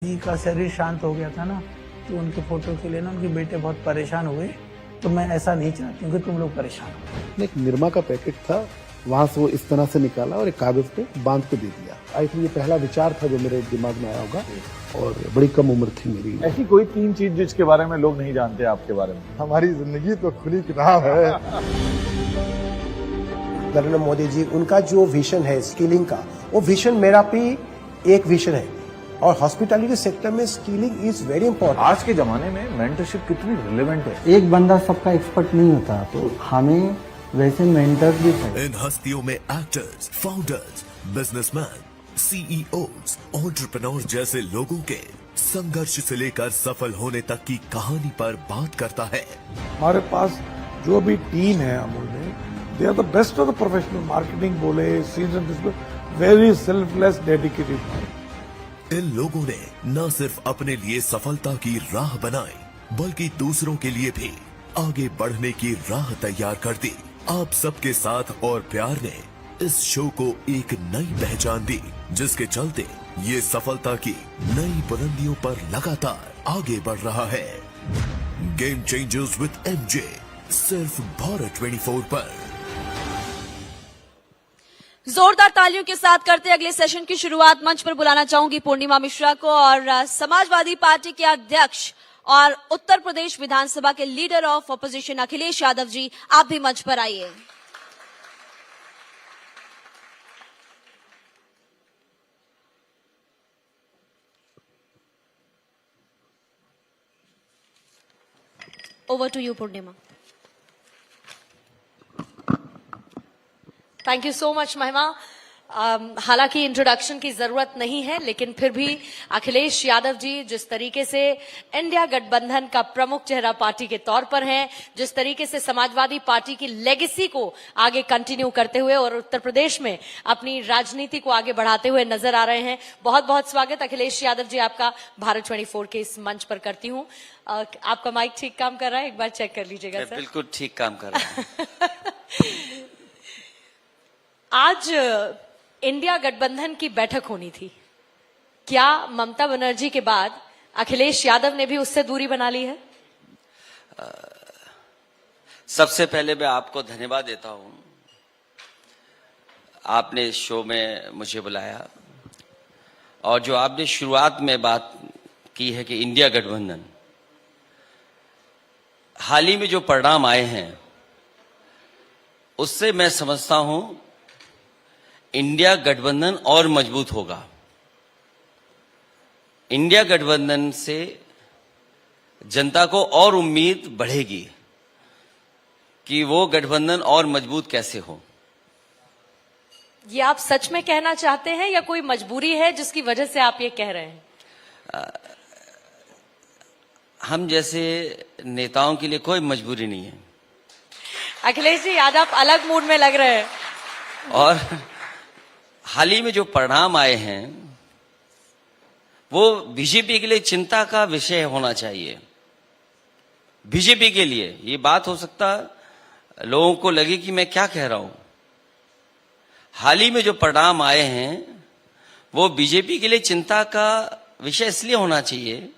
जी का शरीर शांत हो गया था ना, तो उनके फोटो के लिए ना उनके बेटे बहुत परेशान हुए। तो मैं ऐसा नहीं चाहती हूँ कि तुम लोग परेशान हो। एक निरमा का पैकेट था, वहां से वो इस तरह से निकाला और एक कागज पे बांध के दे दिया। आई थिंक ये पहला विचार था जो मेरे दिमाग में आया होगा, और बड़ी कम उम्र थी मेरी। ऐसी कोई 3 चीज जिसके बारे में लोग नहीं जानते आपके बारे में? हमारी जिंदगी तो खुली किताब है। नरेंद्र मोदी जी, उनका जो विजन है स्किलिंग का, वो विजन मेरा भी एक विजन है, और हॉस्पिटैलिटी सेक्टर में स्किलिंग इज वेरी इंपॉर्टेंट। आज के जमाने में मेंटरशिप कितनी रिलेवेंट है। एक बंदा सबका एक्सपर्ट नहीं होता, तो हमें वैसे मेंटर भी चाहिए। इन हस्तियों में actors, founders, businessman, CEOs, entrepreneur जैसे लोगों के संघर्ष से लेकर सफल होने तक की कहानी पर बात करता है। हमारे पास जो भी टीम है अमूल में, they are the best of the professional. Marketing बोले, सीजन, वेरी सेल्फलेस, डेडिकेटेड। इन लोगों ने न सिर्फ अपने लिए सफलता की राह बनाई, बल्कि दूसरों के लिए भी आगे बढ़ने की राह तैयार कर दी। आप सबके साथ और प्यार ने इस शो को एक नई पहचान दी, जिसके चलते ये सफलता की नई बुलंदियों पर लगातार आगे बढ़ रहा है। गेम चेंजर्स विद एमजे, सिर्फ भारत 24 पर। जोरदार तालियों के साथ करते अगले सेशन की शुरुआत मंच पर बुलाना चाहूंगी पूर्णिमा मिश्रा को, और समाजवादी पार्टी के अध्यक्ष और उत्तर प्रदेश विधानसभा के leader of opposition Akhilesh Yadav ji, आप भी मंच पर आइए। Over to you Purnima. Thank you so much Mahima. हालांकि इंट्रोडक्शन की जरूरत नहीं है, लेकिन फिर भी अखिलेश यादव जी जिस तरीके से इंडिया गठबंधन का प्रमुख चेहरा पार्टी के तौर पर हैं, जिस तरीके से समाजवादी पार्टी की लेगेसी को आगे कंटिन्यू करते हुए और उत्तर प्रदेश में अपनी राजनीति को आगे बढ़ाते हुए नजर आ रहे हैं, बहुत बहुत स्वागत अखिलेश यादव जी आपका भारत 24 के इस मंच पर करती हूँ। आपका माइक ठीक काम कर रहा है, एक बार चेक कर लीजिएगा सर। बिल्कुल ठीक काम कर रहा है। आज इंडिया गठबंधन की बैठक होनी थी, क्या ममता बनर्जी के बाद अखिलेश यादव ने भी उससे दूरी बना ली है? सबसे पहले मैं आपको धन्यवाद देता हूं, आपने इस शो में मुझे बुलाया, और जो आपने शुरुआत में बात की है कि इंडिया गठबंधन, हाल ही में जो परिणाम आए हैं उससे मैं समझता हूं इंडिया गठबंधन और मजबूत होगा। इंडिया गठबंधन से जनता को और उम्मीद बढ़ेगी कि वो गठबंधन और मजबूत कैसे हो। ये आप सच में कहना चाहते हैं या कोई मजबूरी है जिसकी वजह से आप ये कह रहे हैं? हम जैसे नेताओं के लिए कोई मजबूरी नहीं है। अखिलेश जी, आज आप अलग मूड में लग रहे हैं। और हाल ही में जो परिणाम आए हैं वो बीजेपी के लिए चिंता का विषय होना चाहिए। बीजेपी के लिए ये बात हो सकता लोगों को लगे कि मैं क्या कह रहा हूं। हाल ही में जो परिणाम आए हैं वो बीजेपी के लिए चिंता का विषय इसलिए होना चाहिए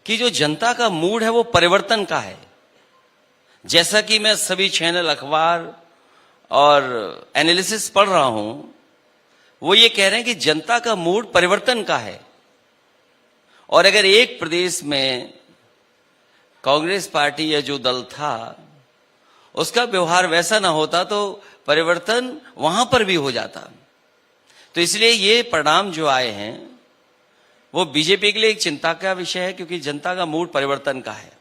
कि जो जनता का मूड है वो परिवर्तन का है। जैसा कि मैं सभी चैनल, अखबार और एनालिसिस पढ़ रहा हूं, वो ये कह रहे हैं कि जनता का मूड परिवर्तन का है, और अगर एक प्रदेश में कांग्रेस पार्टी या जो दल था उसका व्यवहार वैसा ना होता तो परिवर्तन वहां पर भी हो जाता। तो इसलिए ये परिणाम जो आए हैं वो बीजेपी के लिए एक चिंता का विषय है, क्योंकि जनता का मूड परिवर्तन का है।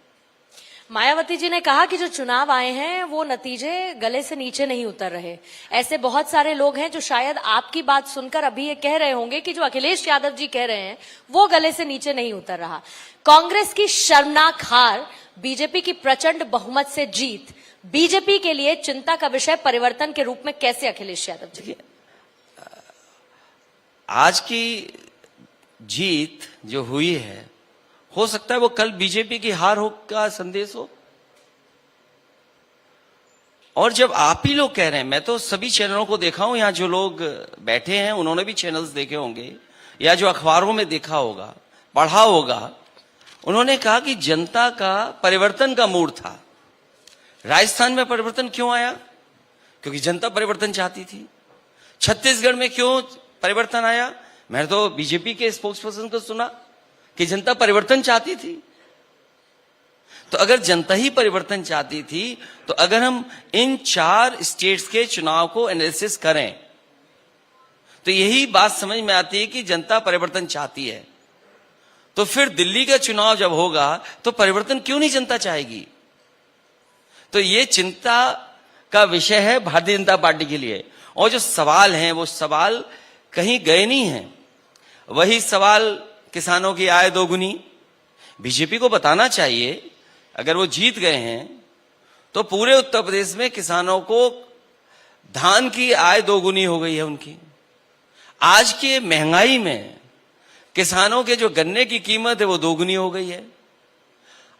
मायावती जी ने कहा कि जो चुनाव आए हैं वो नतीजे गले से नीचे नहीं उतर रहे। ऐसे बहुत सारे लोग हैं जो शायद आपकी बात सुनकर अभी ये कह रहे होंगे कि जो अखिलेश यादव जी कह रहे हैं वो गले से नीचे नहीं उतर रहा। कांग्रेस की शर्मनाक हार, बीजेपी की प्रचंड बहुमत से जीत, बीजेपी के लिए चिंता का विषय परिवर्तन के रूप में कैसे अखिलेश यादव जी? आज की जीत जो हुई है, हो सकता है वो कल बीजेपी की हार हो का संदेश हो। और जब आप ही लोग कह रहे हैं, मैं तो सभी चैनलों को देखा हूं, यहाँ जो लोग बैठे हैं उन्होंने भी चैनल्स देखे होंगे या जो अखबारों में देखा होगा, पढ़ा होगा, उन्होंने कहा कि जनता का परिवर्तन का मूड था। राजस्थान में परिवर्तन क्यों आया? क्योंकि जनता परिवर्तन चाहती थी। छत्तीसगढ़ में क्यों परिवर्तन आया? मैंने तो बीजेपी के स्पोक्स पर्सन को सुना कि जनता परिवर्तन चाहती थी। तो अगर जनता ही परिवर्तन चाहती थी, तो अगर हम इन 4 स्टेट्स के चुनाव को एनालिसिस करें तो यही बात समझ में आती है कि जनता परिवर्तन चाहती है। तो फिर दिल्ली का चुनाव जब होगा तो परिवर्तन क्यों नहीं जनता चाहेगी? तो ये चिंता का विषय है भारतीय जनता पार्टी के लिए। और जो सवाल हैं वो सवाल कहीं गए नहीं हैं। वही सवाल किसानों की आय दोगुनी, बीजेपी को बताना चाहिए अगर वो जीत गए हैं तो पूरे उत्तर प्रदेश में किसानों को धान की आय दोगुनी हो गई है उनकी। आज के महंगाई में किसानों के जो गन्ने की कीमत है वो दोगुनी हो गई है।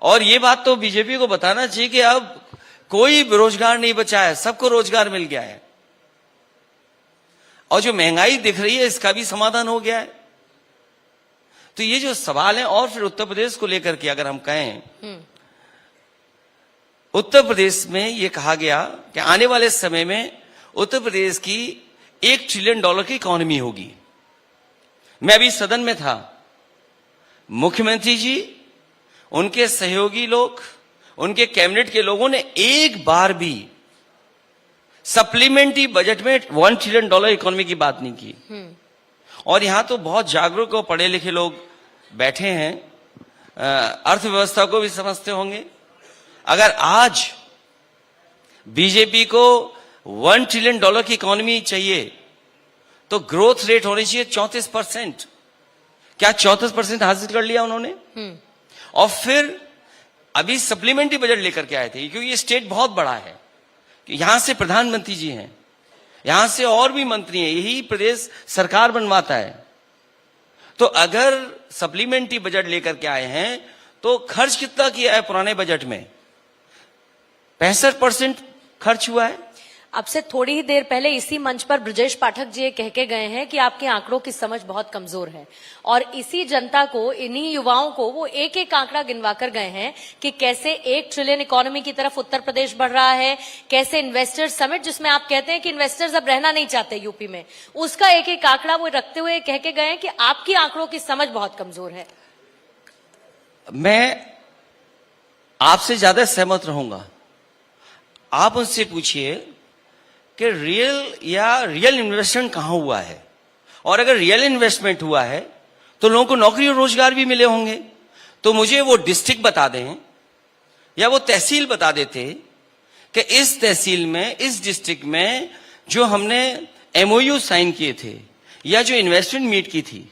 और ये बात तो बीजेपी को बताना चाहिए कि अब कोई बेरोजगार नहीं बचा है, सबको रोजगार मिल गया है। और जो महंगाई दिख रही है इसका भी समाधान हो गया है। तो ये जो सवाल है, और फिर उत्तर प्रदेश को लेकर के अगर हम कहें, उत्तर प्रदेश में ये कहा गया कि आने वाले समय में उत्तर प्रदेश की $1 ट्रिलियन की इकोनॉमी होगी। मैं अभी सदन में था, मुख्यमंत्री जी, उनके सहयोगी लोग, उनके कैबिनेट के लोगों ने एक बार भी सप्लीमेंट्री बजट में $1 ट्रिलियन इकोनॉमी की बात नहीं की। और यहां तो बहुत जागरूक और पढ़े लिखे लोग बैठे हैं, अर्थव्यवस्था को भी समझते होंगे। अगर आज बीजेपी को $1 ट्रिलियन की इकोनॉमी चाहिए तो ग्रोथ रेट होनी चाहिए 34%। क्या 34% हासिल कर लिया उन्होंने? और फिर अभी सप्लीमेंट्री बजट लेकर के आए थे, क्योंकि ये स्टेट बहुत बड़ा है। यहां से प्रधानमंत्री जी हैं, यहां से और भी मंत्री हैं, यही प्रदेश सरकार बनवाता है। तो अगर सप्लीमेंट्री बजट लेकर के आए हैं तो खर्च कितना किया है पुराने बजट में? 65% खर्च हुआ है। अब से थोड़ी ही देर पहले इसी मंच पर ब्रजेश पाठक जी ये कह के गए हैं कि आपके आंकड़ों की समझ बहुत कमजोर है, और इसी जनता को, इन्हीं युवाओं को वो एक एक आंकड़ा गिनवा कर गए हैं कि कैसे 1 ट्रिलियन इकोनॉमी की तरफ उत्तर प्रदेश बढ़ रहा है, कैसे इन्वेस्टर्स समिट, जिसमें आप कहते हैं कि इन्वेस्टर्स अब रहना नहीं चाहते यूपी में, उसका एक एक आंकड़ा वो रखते हुए कह के गए हैं कि आपकी आंकड़ों की समझ बहुत कमजोर है। मैं आपसे ज्यादा सहमत रहूंगा। आप उनसे पूछिए कि रियल इन्वेस्टमेंट कहां हुआ है, और अगर रियल इन्वेस्टमेंट हुआ है तो लोगों को नौकरी और रोजगार भी मिले होंगे। तो मुझे वो डिस्ट्रिक्ट बता दें या वो तहसील बता देते कि इस तहसील में, इस डिस्ट्रिक्ट में जो हमने MOU साइन किए थे या जो इन्वेस्टमेंट मीट की थी,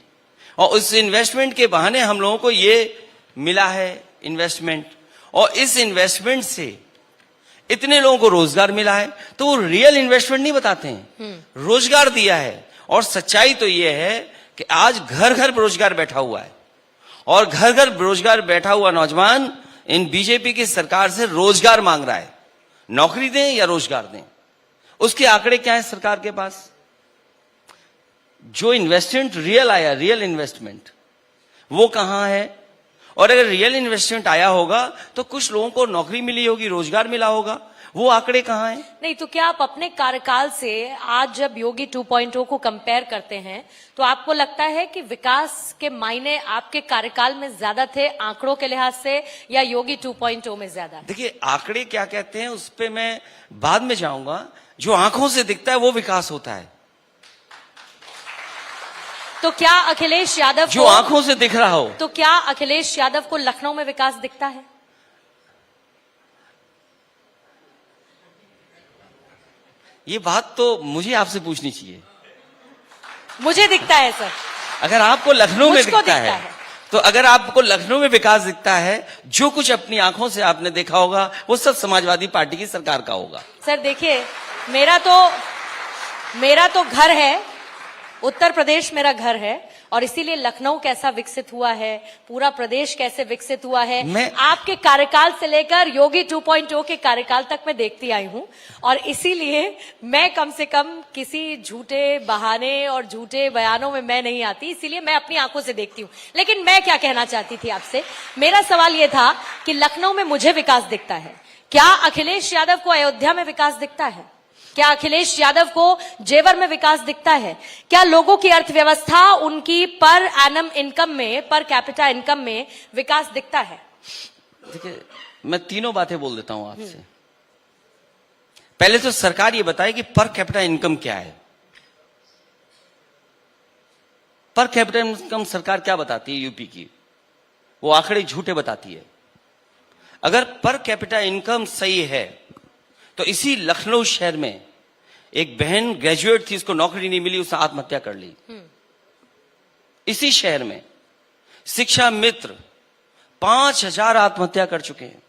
और उस इन्वेस्टमेंट के बहाने हम लोगों को ये मिला है इन्वेस्टमेंट, और इस इन्वेस्टमेंट से इतने लोगों को रोजगार मिला है, तो वो रियल इन्वेस्टमेंट नहीं बताते हैं, रोजगार दिया है। और सच्चाई तो ये है कि आज घर घर बेरोजगार बैठा हुआ है, और घर घर बेरोजगार बैठा हुआ नौजवान इन बीजेपी की सरकार से रोजगार मांग रहा है। नौकरी दें या रोजगार दें, उसके आंकड़े क्या है सरकार के पास? जो इन्वेस्टमेंट रियल आया, रियल इन्वेस्टमेंट, वो कहां है? और अगर रियल इन्वेस्टमेंट आया होगा तो कुछ लोगों को नौकरी मिली होगी, रोजगार मिला होगा, वो आंकड़े कहां हैं? नहीं तो क्या आप अपने कार्यकाल से आज जब योगी 2.0 को कंपेयर करते हैं तो आपको लगता है कि विकास के मायने आपके कार्यकाल में ज्यादा थे आंकड़ों के लिहाज से, या योगी 2.0 में ज्यादा? देखिए, आंकड़े क्या कहते हैं उस पर मैं बाद में जाऊंगा। जो आंखों से दिखता है वो विकास होता है। तो क्या अखिलेश यादव जो आंखों से दिख रहा हो, तो क्या अखिलेश यादव को लखनऊ में विकास दिखता है? ये बात तो मुझे आपसे पूछनी चाहिए। मुझे दिखता है सर। अगर आपको लखनऊ में मुझको दिखता है तो अगर आपको लखनऊ में विकास दिखता है, जो कुछ अपनी आंखों से आपने देखा होगा वो सब समाजवादी पार्टी की सरकार का होगा। सर देखिए, मेरा तो घर है, उत्तर प्रदेश मेरा घर है, और इसीलिए लखनऊ कैसा विकसित हुआ है, पूरा प्रदेश कैसे विकसित हुआ है, मैं आपके कार्यकाल से लेकर योगी 2.0 के कार्यकाल तक मैं देखती आई हूं। और इसीलिए मैं कम से कम किसी झूठे बहाने और झूठे बयानों में मैं नहीं आती, इसीलिए मैं अपनी आंखों से देखती हूं। लेकिन मैं क्या कहना चाहती थी आपसे, मेरा सवाल यह था कि लखनऊ में मुझे विकास दिखता है, क्या अखिलेश यादव को अयोध्या में विकास दिखता है? क्या अखिलेश यादव को जेवर में विकास दिखता है? क्या लोगों की अर्थव्यवस्था, उनकी पर एनम इनकम में, पर कैपिटा इनकम में विकास दिखता है? देखिए, मैं तीनों बातें बोल देता हूं आपसे। पहले तो सरकार ये बताए कि पर कैपिटा इनकम क्या है। पर कैपिटा इनकम सरकार क्या बताती है यूपी की? वो आंकड़े झूठे बताती है। अगर पर कैपिटा इनकम सही है तो इसी लखनऊ शहर में एक बहन ग्रेजुएट थी, उसको नौकरी नहीं मिली, उसने आत्महत्या कर ली। इसी शहर में शिक्षा मित्र 5000 आत्महत्या कर चुके हैं।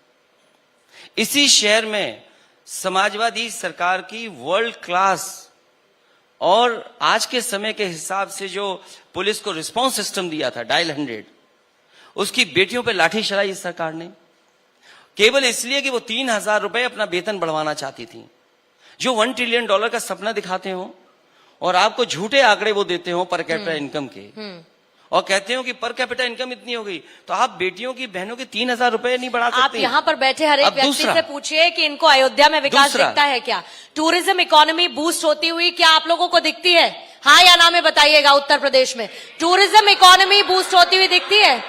इसी शहर में समाजवादी सरकार की वर्ल्ड क्लास और आज के समय के हिसाब से जो पुलिस को रिस्पांस सिस्टम दिया था डायल 100, उसकी बेटियों पे लाठी चलाई इस सरकार ने, केवल इसलिए कि वो 3000 रुपए अपना वेतन बढ़वाना चाहती थी। जो $1 ट्रिलियन का सपना दिखाते हो और आपको झूठे आंकड़े वो देते हो पर कैपिटा इनकम के, और कहते हो कि पर कैपिटा इनकम इतनी हो गई, तो आप बेटियों की बहनों के 3000 रुपए नहीं बढ़ा सकते? आप यहाँ पर बैठे हर एक व्यक्ति से पूछिए कि इनको अयोध्या में विकास दिखता है क्या? टूरिज्म इकोनॉमी बूस्ट होती हुई क्या आप लोगों को दिखती है? हाँ या ना में बताइएगा। उत्तर प्रदेश में टूरिज्म इकोनॉमी बूस्ट होती हुई दिखती है?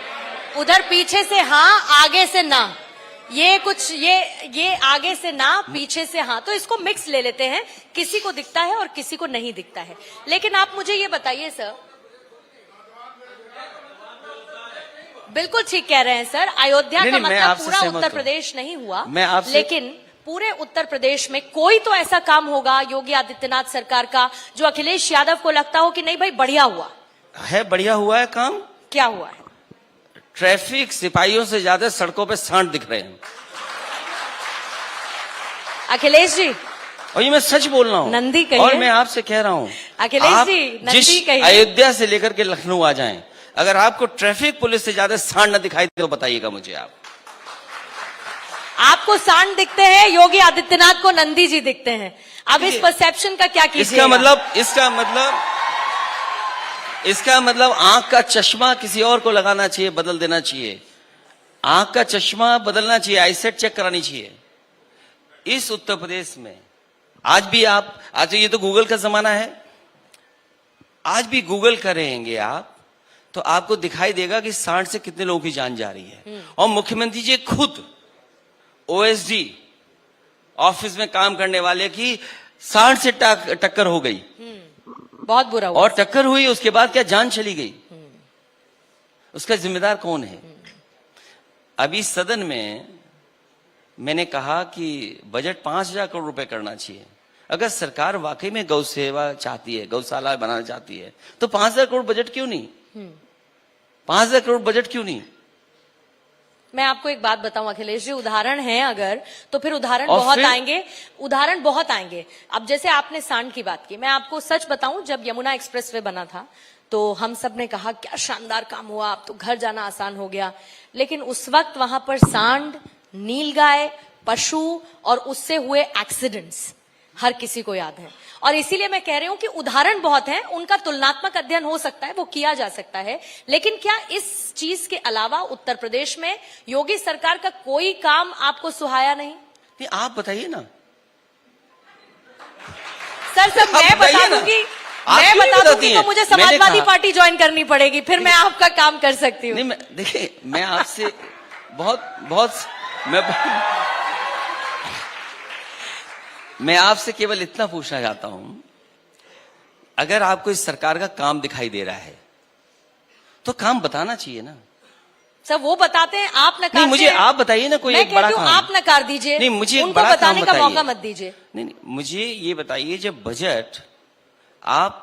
उधर पीछे से हाँ, आगे से ना, ये कुछ ये आगे से ना, पीछे से हाँ, तो इसको मिक्स ले लेते हैं। किसी को दिखता है और किसी को नहीं दिखता है। लेकिन आप मुझे ये बताइए सर, बिल्कुल ठीक कह रहे हैं सर, अयोध्या का मतलब पूरा उत्तर प्रदेश नहीं हुआ, लेकिन पूरे उत्तर प्रदेश में कोई तो ऐसा काम होगा योगी आदित्यनाथ सरकार का जो अखिलेश यादव को लगता हो कि नहीं भाई बढ़िया हुआ है। बढ़िया हुआ है काम। क्या हुआ है? ट्रैफिक सिपाहियों से ज्यादा सड़कों पे सांड दिख रहे हैं अखिलेश जी, और ये मैं सच बोल रहा हूँ। नंदी कहिए। और मैं आपसे कह रहा हूँ अखिलेश जी, नंदी कहिए। अयोध्या से लेकर के लखनऊ आ जाएं, अगर आपको ट्रैफिक पुलिस से ज्यादा सांड न दिखाई दे तो बताइएगा मुझे। आपको सांड दिखते हैं, योगी आदित्यनाथ को नंदी जी दिखते हैं। अब इस परसेप्शन का क्या कीजिएगा? इसका मतलब आंख का चश्मा किसी और को लगाना चाहिए, बदल देना चाहिए। आंख का चश्मा बदलना चाहिए, आईसेट चेक करानी चाहिए। इस उत्तर प्रदेश में आज भी आज ये तो गूगल का जमाना है, आज भी गूगल करेंगे आप तो आपको दिखाई देगा कि सांड से कितने लोगों की जान जा रही है। और मुख्यमंत्री जी खुद ओएसडी ऑफिस में काम करने वाले की सांड से टक्कर हो गई, बहुत बुरा हुआ। और टक्कर हुई, उसके बाद क्या जान चली गई? उसका जिम्मेदार कौन है? अभी सदन में मैंने कहा कि बजट 5000 करोड़ रुपए करना चाहिए। अगर सरकार वाकई में गौ सेवा चाहती है, गौशाला बनाना चाहती है, तो 5000 करोड़ बजट क्यों नहीं? 5000 करोड़ बजट क्यों नहीं? मैं आपको एक बात बताऊं अखिलेश जी, उदाहरण है अगर तो फिर उदाहरण बहुत आएंगे, उदाहरण बहुत आएंगे। अब जैसे आपने सांड की बात की, मैं आपको सच बताऊं, जब यमुना एक्सप्रेसवे बना था तो हम सब ने कहा क्या शानदार काम हुआ, अब तो घर जाना आसान हो गया। लेकिन उस वक्त वहां पर सांड, नीलगाय, पशु और उससे हुए एक्सीडेंट्स हर किसी को याद है। और इसीलिए मैं कह रही हूं कि उदाहरण बहुत हैं, उनका तुलनात्मक अध्ययन हो सकता है, वो किया जा सकता है। लेकिन क्या इस चीज के अलावा उत्तर प्रदेश में योगी सरकार का कोई काम आपको सुहाया नहीं? आप बताइए ना सर। सब मैं बता दूंगी, तो मुझे समाजवादी पार्टी ज्वाइन करनी पड़ेगी, फिर मैं आपका काम कर सकती हूँ। देखिए, मैं आपसे मैं आपसे केवल इतना पूछना चाहता हूं, अगर आपको इस सरकार का काम दिखाई दे रहा है तो काम बताना चाहिए ना। सर वो बताते हैं, आप नकारते हैं। नहीं, मुझे आप बताइए ना कोई एक बड़ा काम। आप नकार दीजिए। नहीं, मुझे उनको बताने का मौका मत दीजिए। नहीं, मुझे ये बताइए, जब बजट आप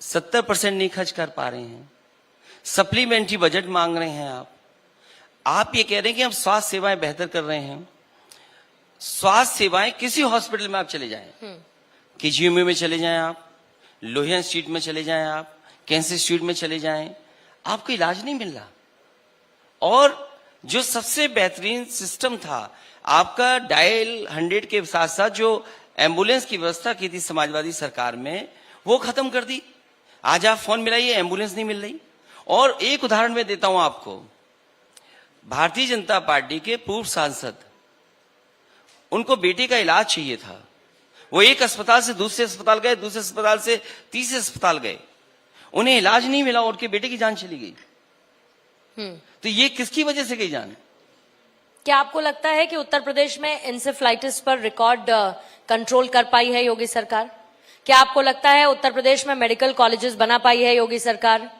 70% नहीं खर्च कर पा रहे हैं, सप्लीमेंट्री बजट मांग रहे हैं, आप ये कह रहे हैं कि हम स्वास्थ्य सेवाएं बेहतर कर रहे हैं। स्वास्थ्य सेवाएं किसी हॉस्पिटल में आप चले जाएं, केजीएमयू में चले जाएं, आप लोहिया इंस्टीट्यूट में चले जाएं, आप कैंसर इंस्टीट्यूट में चले जाएं, आपको इलाज नहीं मिल रहा। और जो सबसे बेहतरीन सिस्टम था आपका डायल 100 के साथ साथ जो एम्बुलेंस की व्यवस्था की थी समाजवादी सरकार में, वो खत्म कर दी। आज आप फोन मिलाइए, एम्बुलेंस नहीं मिल रही। और एक उदाहरण मैं देता हूं आपको, भारतीय जनता पार्टी के पूर्व सांसद, उनको बेटे का इलाज चाहिए था। वो एक अस्पताल से दूसरे अस्पताल गए, दूसरे अस्पताल से तीसरे अस्पताल गए, उन्हें इलाज नहीं मिला, उनके बेटे की जान चली गई। तो ये किसकी वजह से गई जान? क्या आपको लगता है कि उत्तर प्रदेश में इंसेफ्लाइटिस पर रिकॉर्ड कंट्रोल कर पाई है योगी सरकार? क्या आपको लगता है उत्तर प्रदेश में मेडिकल कॉलेजेस बना पाई है योगी सरकार?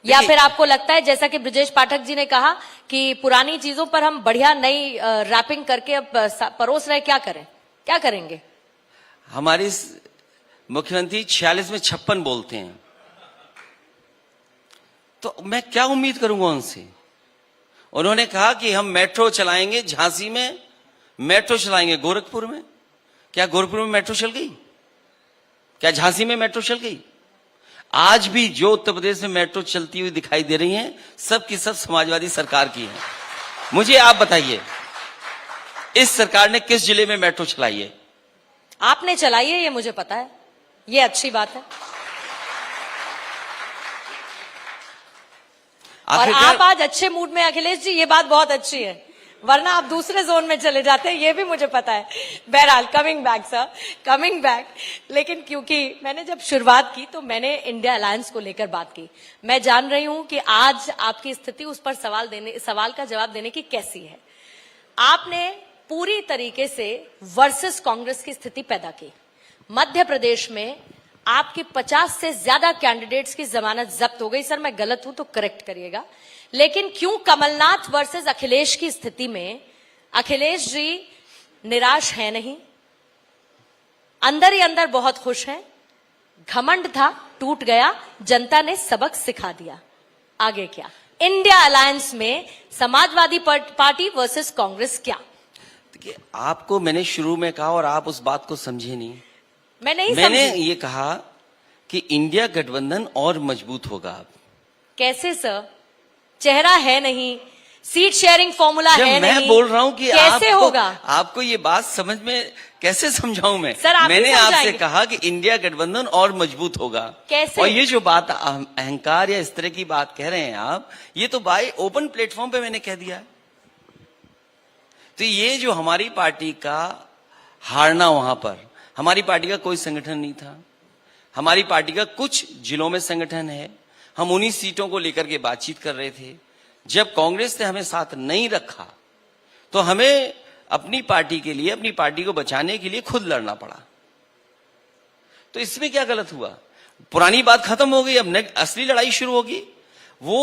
या फिर आपको लगता है, जैसा कि ब्रजेश पाठक जी ने कहा, कि पुरानी चीजों पर हम बढ़िया नई रैपिंग करके अब परोस रहे, क्या करें, क्या करेंगे? हमारे मुख्यमंत्री 46 में 56 बोलते हैं, तो मैं क्या उम्मीद करूंगा उनसे? उन्होंने कहा कि हम मेट्रो चलाएंगे झांसी में, मेट्रो चलाएंगे गोरखपुर में। क्या गोरखपुर में मेट्रो चल गई? क्या झांसी में मेट्रो चल गई? आज भी जो उत्तर प्रदेश में मेट्रो चलती हुई दिखाई दे रही हैं, सब की सब समाजवादी सरकार की है। मुझे आप बताइए, इस सरकार ने किस जिले में मेट्रो चलाई है? आपने चलाई है, ये मुझे पता है, ये अच्छी बात है। और आप आज अच्छे मूड में अखिलेश जी, ये बात बहुत अच्छी है, वरना आप दूसरे जोन में चले जाते हैं, ये भी मुझे पता है। बहरहाल, coming back sir, coming back. लेकिन क्योंकि मैंने जब शुरुआत की तो मैंने इंडिया अलायंस को लेकर बात की, मैं जान रही हूं कि आज आपकी स्थिति उस पर सवाल का जवाब देने की कैसी है। आपने पूरी तरीके से वर्सेस कांग्रेस की स्थिति पैदा की। मध्य प्रदेश में आपके 50 से ज्यादा कैंडिडेट्स की जमानत जब्त हो गई। सर मैं गलत हूं तो करेक्ट करिएगा, लेकिन क्यों कमलनाथ वर्सेस अखिलेश की स्थिति में अखिलेश जी निराश है नहीं, अंदर ही अंदर बहुत खुश हैं? घमंड था, टूट गया, जनता ने सबक सिखा दिया। आगे क्या? इंडिया अलायंस में समाजवादी पार्टी वर्सेस कांग्रेस, क्या? देखिए, आपको मैंने शुरू में कहा और आप उस बात को समझे नहीं। मैंने ये कहा कि इंडिया गठबंधन और मजबूत होगा। कैसे सर? चेहरा है नहीं, सीट शेयरिंग फॉर्मूला है नहीं, मैं बोल रहा हूं कि कैसे होगा? आपको ये बात समझ में कैसे समझाऊं मैं? सर, आप मैंने आपसे कहा कि इंडिया गठबंधन और मजबूत होगा। कैसे? और ये जो बात अहंकार या इस तरह की बात कह रहे हैं आप, ये तो बाय ओपन प्लेटफॉर्म पे मैंने कह दिया। तो ये जो हमारी पार्टी का हारना, वहां पर हमारी पार्टी का कोई संगठन नहीं था। हमारी पार्टी का कुछ जिलों में संगठन है, हम उन्हीं सीटों को लेकर के बातचीत कर रहे थे। जब कांग्रेस ने हमें साथ नहीं रखा तो हमें अपनी पार्टी के लिए, अपनी पार्टी को बचाने के लिए खुद लड़ना पड़ा। तो इसमें क्या गलत हुआ? पुरानी बात खत्म हो गई, अब असली लड़ाई शुरू होगी। वो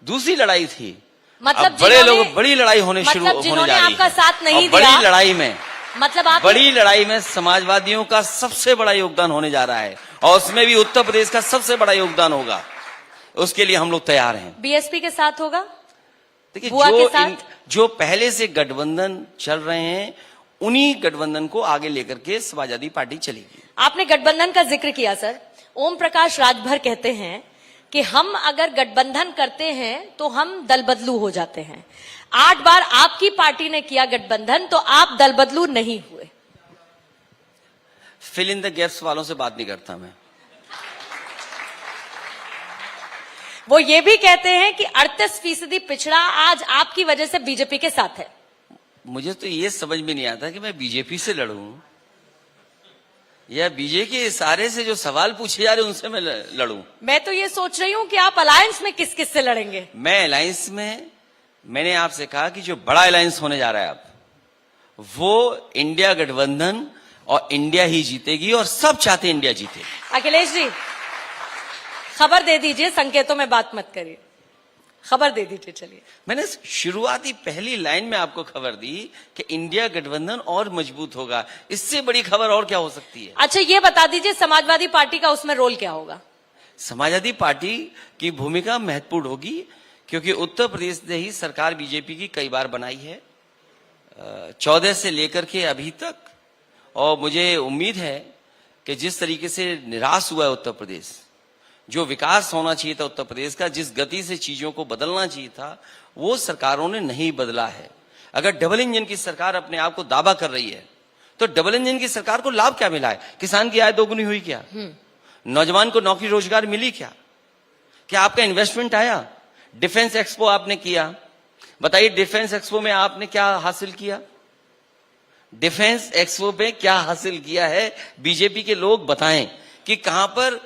दूसरी लड़ाई थी, मतलब अब बड़े लोग बड़ी लड़ाई होने जा रही है। आपका साथ नहीं दिया, बड़ी लड़ाई में, मतलब आप बड़ी लड़ाई में समाजवादियों का सबसे बड़ा योगदान होने जा रहा है, और उसमें भी उत्तर प्रदेश का सबसे बड़ा योगदान होगा। उसके लिए हम लोग तैयार हैं। बीएसपी के साथ होगा? देखिए, जो पहले से गठबंधन चल रहे हैं, उन्हीं गठबंधन को आगे लेकर के समाजवादी पार्टी चलेगी। आपने गठबंधन का जिक्र किया सर। ओम प्रकाश राजभर कहते हैं कि हम अगर गठबंधन करते हैं तो हम दल बदलू हो जाते हैं। 8 बार आपकी पार्टी ने किया गठबंधन, तो आप दल बदलू नहीं हुए। फिल इन द गैप्स वालों से बात नहीं करता मैं। वो ये भी कहते हैं कि 38% पिछड़ा आज आपकी वजह से बीजेपी के साथ है। मुझे तो ये समझ में नहीं आता कि मैं बीजेपी से लड़ूं या बीजेपी के इशारे से जो सवाल पूछे जा रहे हैं उनसे मैं लड़ूं। मैं तो ये सोच रही हूं कि आप अलायंस में किस किस से लड़ेंगे। मैं अलायंस में, मैंने आपसे कहा कि जो बड़ा अलायंस होने जा रहा है अब, वो इंडिया गठबंधन, और इंडिया ही जीतेगी, और सब चाहते इंडिया जीते। अखिलेश जी, खबर दे दीजिए, संकेतों में बात मत करिए, खबर दे दीजिए। चलिए, मैंने शुरुआती पहली लाइन में आपको खबर दी कि इंडिया गठबंधन और मजबूत होगा। इससे बड़ी खबर और क्या हो सकती है? अच्छा, ये बता दीजिए समाजवादी पार्टी का उसमें रोल क्या होगा? समाजवादी पार्टी की भूमिका महत्वपूर्ण होगी, क्योंकि उत्तर प्रदेश ने ही सरकार बीजेपी की कई बार बनाई है, 14 से लेकर के अभी तक। और मुझे उम्मीद है कि जिस तरीके से निराश हुआ है उत्तर प्रदेश, जो विकास होना चाहिए था उत्तर प्रदेश का, जिस गति से चीजों को बदलना चाहिए था, वो सरकारों ने नहीं बदला है। अगर डबल इंजन की सरकार अपने आप को दावा कर रही है, तो डबल इंजन की सरकार को लाभ क्या मिला है? किसान की आय दोगुनी हुई क्या? नौजवान को नौकरी रोजगार मिली क्या? क्या आपका इन्वेस्टमेंट आया? डिफेंस एक्सपो आपने किया, बताइए डिफेंस एक्सपो में आपने क्या हासिल किया? डिफेंस एक्सपो में क्या हासिल किया है? बीजेपी के लोग बताएं कि कहां पर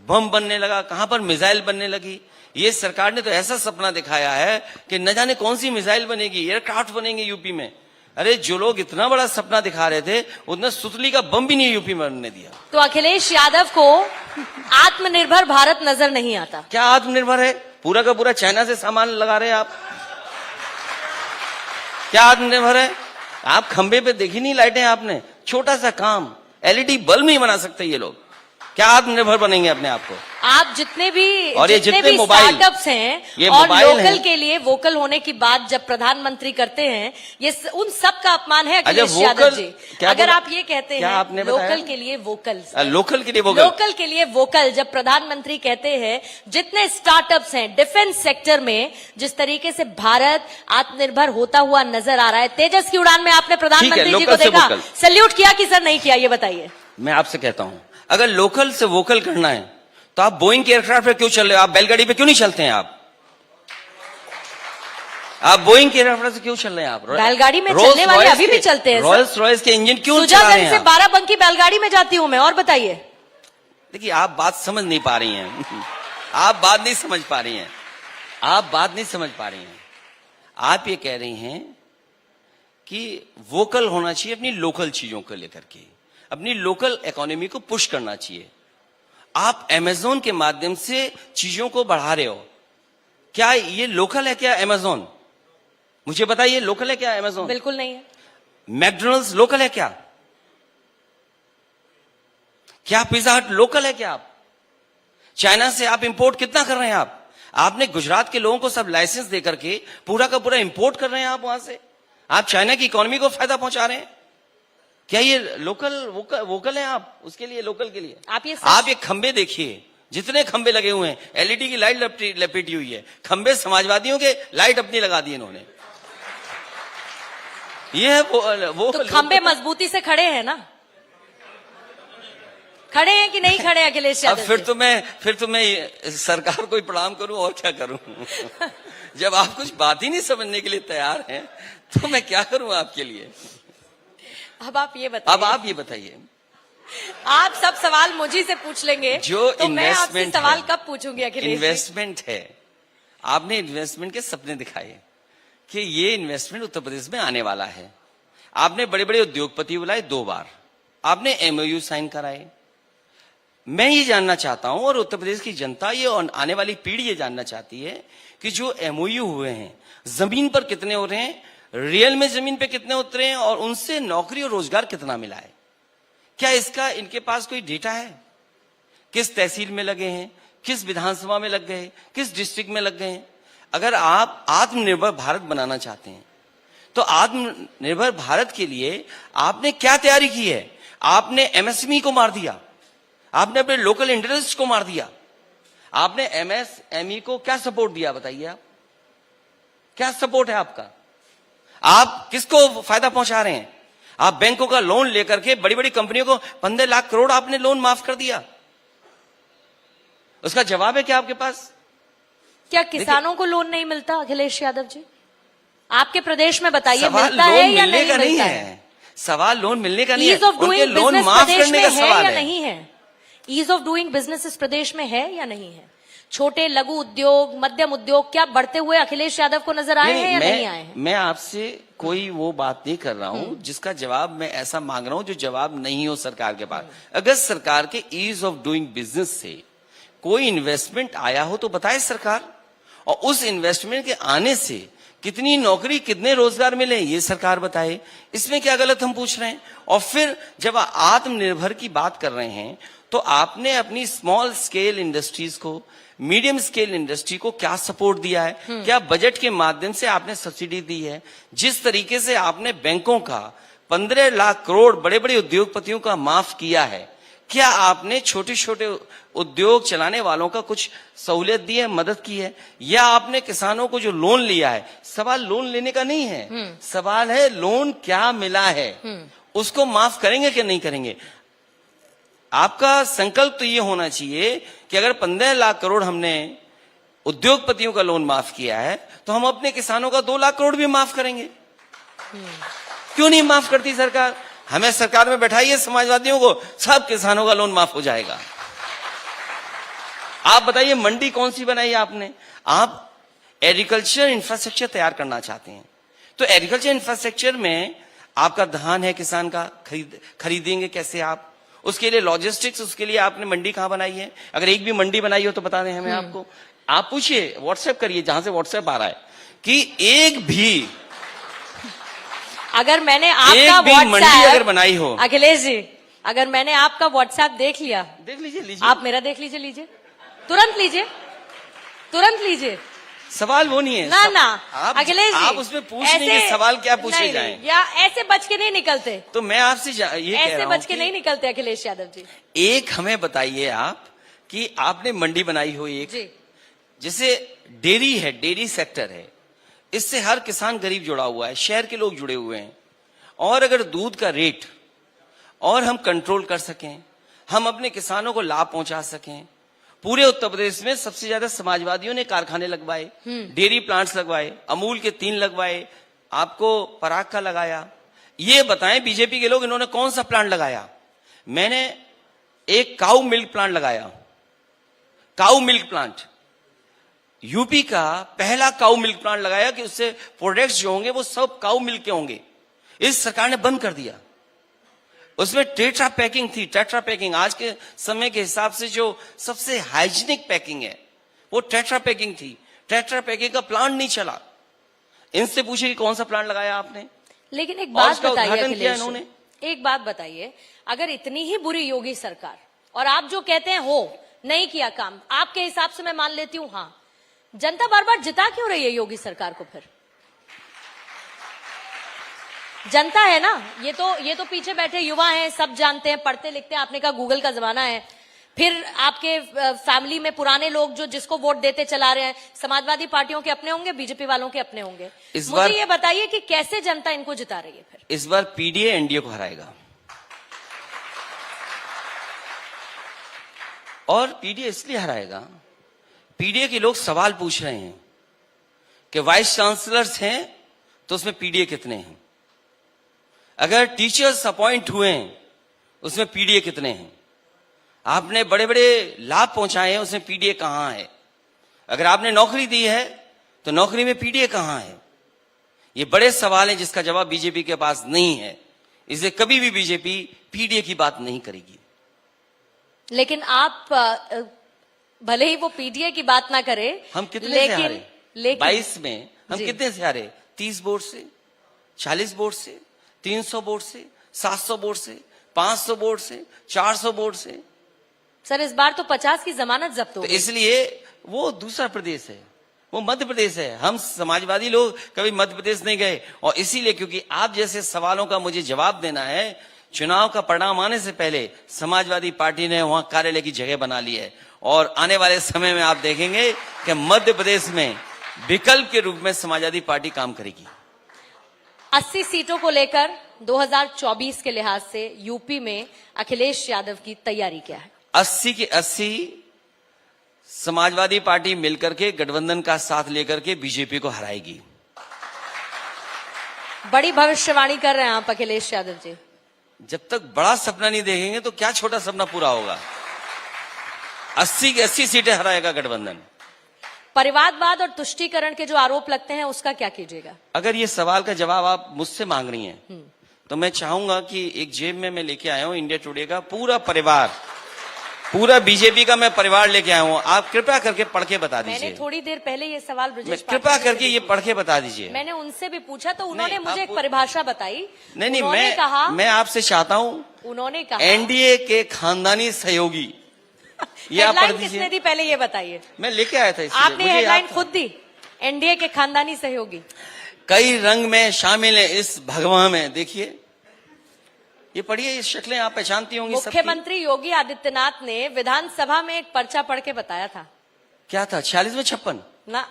बम बनने लगा, कहां पर मिसाइल बनने लगी। ये सरकार ने तो ऐसा सपना दिखाया है कि न जाने कौन सी मिसाइल बनेगी, एयरक्राफ्ट बनेंगे यूपी में। अरे जो लोग इतना बड़ा सपना दिखा रहे थे, उतना सुतली का बम भी नहीं यूपी में बनने दिया। तो अखिलेश यादव को आत्मनिर्भर भारत नजर नहीं आता। क्या आत्मनिर्भर है? पूरा का पूरा चाइना से सामान लगा रहे हैं आप। क्या आत्मनिर्भर है? आप खंबे पे देखी नहीं लाइटें आपने? छोटा सा काम, एलईडी बल्ब नहीं बना सकते ये लोग। क्या आत्मनिर्भर बनेंगे अपने आप को? आप जितने भी और ये जितने मोबाइल स्टार्टअप्स हैं ये और मोबाइल लोकल हैं, के लिए वोकल होने की बात जब प्रधानमंत्री करते हैं, ये उन सब का अपमान है अखिलेश अच्छा, यादव वोकल- जी। क्या अगर बोला? आप ये कहते क्या हैं आपने बताया? लोकल के लिए वोकल, लोकल के लिए वोकल, लोकल के लिए वोकल, जब प्रधानमंत्री कहते हैं जितने स्टार्टअप्स हैं डिफेंस सेक्टर में, जिस तरीके से भारत आत्मनिर्भर होता हुआ नजर आ रहा है, तेजस की उड़ान में आपने प्रधानमंत्री जी को लोकल से देखा, वोकल। सैल्यूट किया कि सर नहीं किया, ये बताइए। मैं आपसे कहता हूं, अगर लोकल से वोकल करना है तो आप बोइंग के एयरक्राफ्ट पे क्यों चल रहे हो? आप बैलगाड़ी पे क्यों नहीं चलते हैं? आप बोइंग के एयरक्राफ्ट से क्यों चल रहे हैं? आप बैलगाड़ी में चलने वाले अभी भी चलते हैं। रॉयल्स रॉयल्स के इंजन क्यों चला रहे सुजागंज हैं से आप? बाराबंकी बैलगाड़ी में जाती हूं मैं, और बताइए। देखिए, आप बात समझ नहीं पा रही हैं। आप बात नहीं समझ पा रही हैं। आप बात नहीं समझ पा रही हैं। आप ये कह रही हैं कि वोकल होना चाहिए अपनी लोकल चीजों को लेकर के, अपनी लोकल इकोनॉमी को पुश करना चाहिए। आप अमेज़न के माध्यम से चीजों को बढ़ा रहे हो। क्या ये लोकल है? क्या अमेज़न? मुझे बताइए, लोकल है क्या अमेज़न? बिल्कुल नहीं है। मैकडोनल्ड्स लोकल है क्या? क्या पिज्जा हट लोकल है क्या? आप चाइना से आप इंपोर्ट कितना कर रहे हैं? आपने गुजरात के लोगों को सब लाइसेंस देकर के पूरा का पूरा इंपोर्ट कर रहे हैं आप वहां से। आप चाइना की इकोनॉमी को फायदा पहुंचा रहे हैं। क्या ये लोकल वोकल है आप उसके लिए, लोकल के लिए? आप ये खंबे देखिए, जितने खंबे लगे हुए हैं, एलईडी की लाइट लपेटी हुई है। खंबे समाजवादियों के लाइट अपनी लगा दी इन्होंने। ये है वो तो खंबे मजबूती से खड़े हैं ना? खड़े हैं कि नहीं खड़े अखिलेश यादव? अब फिर तो मैं सरकार को ही प्रणाम करूं और क्या करूं? जब आप कुछ बात ही नहीं समझने के लिए तैयार हैं, तो मैं क्या करूं आपके लिए? अब आप ये बताइए। आप सब सवाल मुझे से पूछ लेंगे, जो तो मैं आपसे इन्वेस्टमेंट सवाल कब पूछूंगी अखिलेश? इन्वेस्टमेंट है, आपने इन्वेस्टमेंट के सपने दिखाए कि ये इन्वेस्टमेंट उत्तर प्रदेश में आने वाला है। आपने बड़े बड़े उद्योगपति बुलाए 2 बार, आपने एमओयू साइन कराए। मैं ये जानना चाहता हूं, और उत्तर प्रदेश की जनता, ये आने वाली पीढ़ी ये जानना चाहती है कि जो एमओयू हुए हैं, जमीन पर कितने हो रहे हैं, रियल में जमीन पे कितने उतरे हैं, और उनसे नौकरी और रोजगार कितना मिला है? क्या इसका इनके पास कोई डेटा है? किस तहसील में लगे हैं, किस विधानसभा में लग गए, किस डिस्ट्रिक्ट में लग गए हैं? अगर आप आत्मनिर्भर भारत बनाना चाहते हैं, तो आत्मनिर्भर भारत के लिए आपने क्या तैयारी की है? आपने एमएसएमई को मार दिया, आपने अपने लोकल इंडस्ट्रीज को मार दिया, आपने एमएसएमई को क्या सपोर्ट दिया? बताइए आप, क्या सपोर्ट है आपका? आप किसको फायदा पहुंचा रहे हैं? आप बैंकों का लोन लेकर के बड़ी बड़ी कंपनियों को 15 लाख करोड़ आपने लोन माफ कर दिया। उसका जवाब है क्या आपके पास? क्या किसानों को लोन नहीं मिलता अखिलेश यादव जी? आपके प्रदेश में बताइए, मिलता है या नहीं मिलता है? सवाल लोन मिलने का नहीं है, ईज ऑफ उनके डूइंग लोन बिजनेस माफ प्रदेश करने में का है सवाल या है। नहीं है? ईज ऑफ डूइंग बिजनेस इस प्रदेश में है या नहीं है? छोटे लघु उद्योग, मध्यम उद्योग क्या बढ़ते हुए अखिलेश यादव को नजर आए हैं या नहीं आए हैं? मैं आपसे कोई वो बात नहीं कर रहा हूं जिसका जवाब मैं ऐसा मांग रहा हूं जो जवाब नहीं हो सरकार के पास। अगर सरकार के ईज ऑफ डूइंग बिजनेस से कोई इन्वेस्टमेंट आया हो तो बताए सरकार, और उस इन्वेस्टमेंट के आने से कितनी नौकरी, कितने रोजगार मिले, ये सरकार बताए। इसमें क्या गलत हम पूछ रहे हैं? और फिर जब आत्मनिर्भर की बात कर रहे हैं, तो आपने अपनी स्मॉल स्केल इंडस्ट्रीज को, मीडियम स्केल इंडस्ट्री को क्या सपोर्ट दिया है? क्या बजट के माध्यम से आपने सब्सिडी दी है? जिस तरीके से आपने बैंकों का 15 लाख करोड़ बड़े बड़े उद्योगपतियों का माफ किया है, क्या आपने छोटे छोटे उद्योग चलाने वालों का कुछ सहूलियत दी है, मदद की है? या आपने किसानों को जो लोन लिया है, सवाल लोन लेने का नहीं है, सवाल है लोन क्या मिला है, उसको माफ करेंगे कि नहीं करेंगे? आपका संकल्प तो ये होना चाहिए कि अगर 15 लाख करोड़ हमने उद्योगपतियों का लोन माफ किया है तो हम अपने किसानों का 2 लाख करोड़ भी माफ करेंगे। क्यों नहीं माफ करती सरकार? हमें सरकार में बैठाइए समाजवादियों को, सब किसानों का लोन माफ हो जाएगा। आप बताइए मंडी कौन सी बनाई आपने? आप एग्रीकल्चर इंफ्रास्ट्रक्चर तैयार करना चाहते हैं, तो एग्रीकल्चर इंफ्रास्ट्रक्चर में आपका धान है, किसान का खरीदेंगे कैसे आप? उसके लिए लॉजिस्टिक्स, उसके लिए आपने मंडी कहां बनाई है? अगर एक भी मंडी बनाई हो तो बता दें हमें। आपको आप पूछिए, व्हाट्सएप करिए जहां से व्हाट्सएप आ रहा है कि एक भी अगर मैंने आपका मंडी व्हाट्सएप अगर बनाई हो, अखिलेश जी, अगर मैंने आपका व्हाट्सएप देख लिया, देख लीजिए, आप मेरा देख लीजिए, तुरंत लीजिए। सवाल वो नहीं है ना अखिलेश जी, आप उसमें पूछ नहीं, सवाल क्या पूछे जाएं? या ऐसे बच के नहीं निकलते, तो मैं आपसे ये कह ऐसे रहा बच के नहीं निकलते अखिलेश यादव जी। एक हमें बताइए आप कि आपने मंडी बनाई हो एक जी, जैसे डेयरी है, डेयरी सेक्टर है, इससे हर किसान गरीब जुड़ा हुआ है, शहर के लोग जुड़े हुए हैं। और अगर दूध का रेट और हम कंट्रोल कर सकें, हम अपने किसानों को लाभ पहुंचा सकें। पूरे उत्तर प्रदेश में सबसे ज्यादा समाजवादियों ने कारखाने लगवाए, डेयरी प्लांट्स लगवाए, अमूल के 3 लगवाए, आपको पराग का लगाया। ये बताएं बीजेपी के लोग, इन्होंने कौन सा प्लांट लगाया? मैंने एक काऊ मिल्क प्लांट लगाया, काऊ मिल्क प्लांट, यूपी का पहला काऊ मिल्क प्लांट लगाया कि उससे प्रोडक्ट्स जो होंगे वो सब काऊ मिल्क के होंगे। इस सरकार ने बंद कर दिया। उसमें टेट्रा पैकिंग थी, टेट्रा पैकिंग आज के समय के हिसाब से जो सबसे हाइजीनिक पैकिंग है वो टेट्रा पैकिंग थी। टेट्रा पैकिंग का प्लांट नहीं चला। इनसे पूछिए कि कौन सा प्लांट लगाया आपने? लेकिन एक बात बताइए अखिलेश, इन्होंने एक बात बताइए, अगर इतनी ही बुरी योगी सरकार और आप जो कहते हैं हो नहीं किया काम, आपके हिसाब से मैं मान लेती हूं, हाँ, जनता बार बार जिता क्यों रही है योगी सरकार को? फिर जनता है ना, ये तो पीछे बैठे युवा हैं, सब जानते हैं, पढ़ते लिखते हैं, आपने कहा गूगल का जमाना है। फिर आपके फैमिली में पुराने लोग जो जिसको वोट देते चला रहे हैं, समाजवादी पार्टियों के अपने होंगे, बीजेपी वालों के अपने होंगे। मुझे ये बताइए कि कैसे जनता इनको जिता रही है? फिर इस बार पीडीए एनडीए को हराएगा। और पीडीए इसलिए हराएगा, पीडीए के लोग सवाल पूछ रहे हैं कि वाइस चांसलर्स हैं तो उसमें पीडीए कितने हैं? अगर टीचर्स अपॉइंट हुए हैं उसमें पीडीए कितने हैं? आपने बड़े बड़े लाभ पहुंचाए हैं, उसमें पीडीए कहां है? अगर आपने नौकरी दी है तो नौकरी में पीडीए कहां है? ये बड़े सवाल हैं जिसका जवाब बीजेपी के पास नहीं है। इसलिए कभी भी बीजेपी पीडीए की बात नहीं करेगी। लेकिन आप भले ही वो पीडीए की बात ना करे, हम कितने से हारे? 22 में हम कितने से हारे? 30 वोट से, 40 वोट से, 300 वोट से, 700 वोट से, 500 वोट से, 400 वोट से। सर इस बार तो 50 की जमानत जब्त हो गई। तो इसलिए वो दूसरा प्रदेश है, वो मध्य प्रदेश है। हम समाजवादी लोग कभी मध्य प्रदेश नहीं गए। और इसीलिए क्योंकि आप जैसे सवालों का मुझे जवाब देना है, चुनाव का परिणाम आने से पहले समाजवादी पार्टी ने वहां कार्यालय की जगह बना ली है। और आने वाले समय में आप देखेंगे कि मध्य प्रदेश में विकल्प के रूप में समाजवादी पार्टी काम करेगी। 80 सीटों को लेकर 2024 के लिहाज से यूपी में अखिलेश यादव की तैयारी क्या है? 80 के 80 समाजवादी पार्टी मिलकर के गठबंधन का साथ लेकर के बीजेपी को हराएगी। बड़ी भविष्यवाणी कर रहे हैं आप अखिलेश यादव जी। जब तक बड़ा सपना नहीं देखेंगे तो क्या छोटा सपना पूरा होगा? 80 की 80 सीटें हराएगा गठबंधन। परिवारवाद और तुष्टीकरण के जो आरोप लगते हैं उसका क्या कीजिएगा? अगर ये सवाल का जवाब आप मुझसे मांग रही हैं तो मैं चाहूंगा कि एक जेब में मैं लेके आया हूं इंडिया टुडे का पूरा परिवार, पूरा बीजेपी का मैं परिवार लेके आया हूं। आप कृपया करके पढ़ के बता दीजिए। मैंने थोड़ी देर पहले ये सवाल कृपया करके ये पढ़ के बता दीजिए। मैंने उनसे भी पूछा तो उन्होंने मुझे एक परिभाषा बताई। नहीं, मैं आपसे चाहता हूं, उन्होंने कहा एनडीए के खानदानी सहयोगी। ये आप पढ़ दीजिए। किसने दी पहले ये बताइए। मैं लेके आया था। आपने हेडलाइन खुद दी, एनडीए के खानदानी सहयोगी। कई रंग में शामिल है इस भगवा में, देखिए ये पढ़िए, ये शक्लें आप पहचानती होंगी सबकी। मुख्यमंत्री योगी आदित्यनाथ ने विधानसभा में एक पर्चा पढ़ के बताया था। क्या था? 46 में 56 ना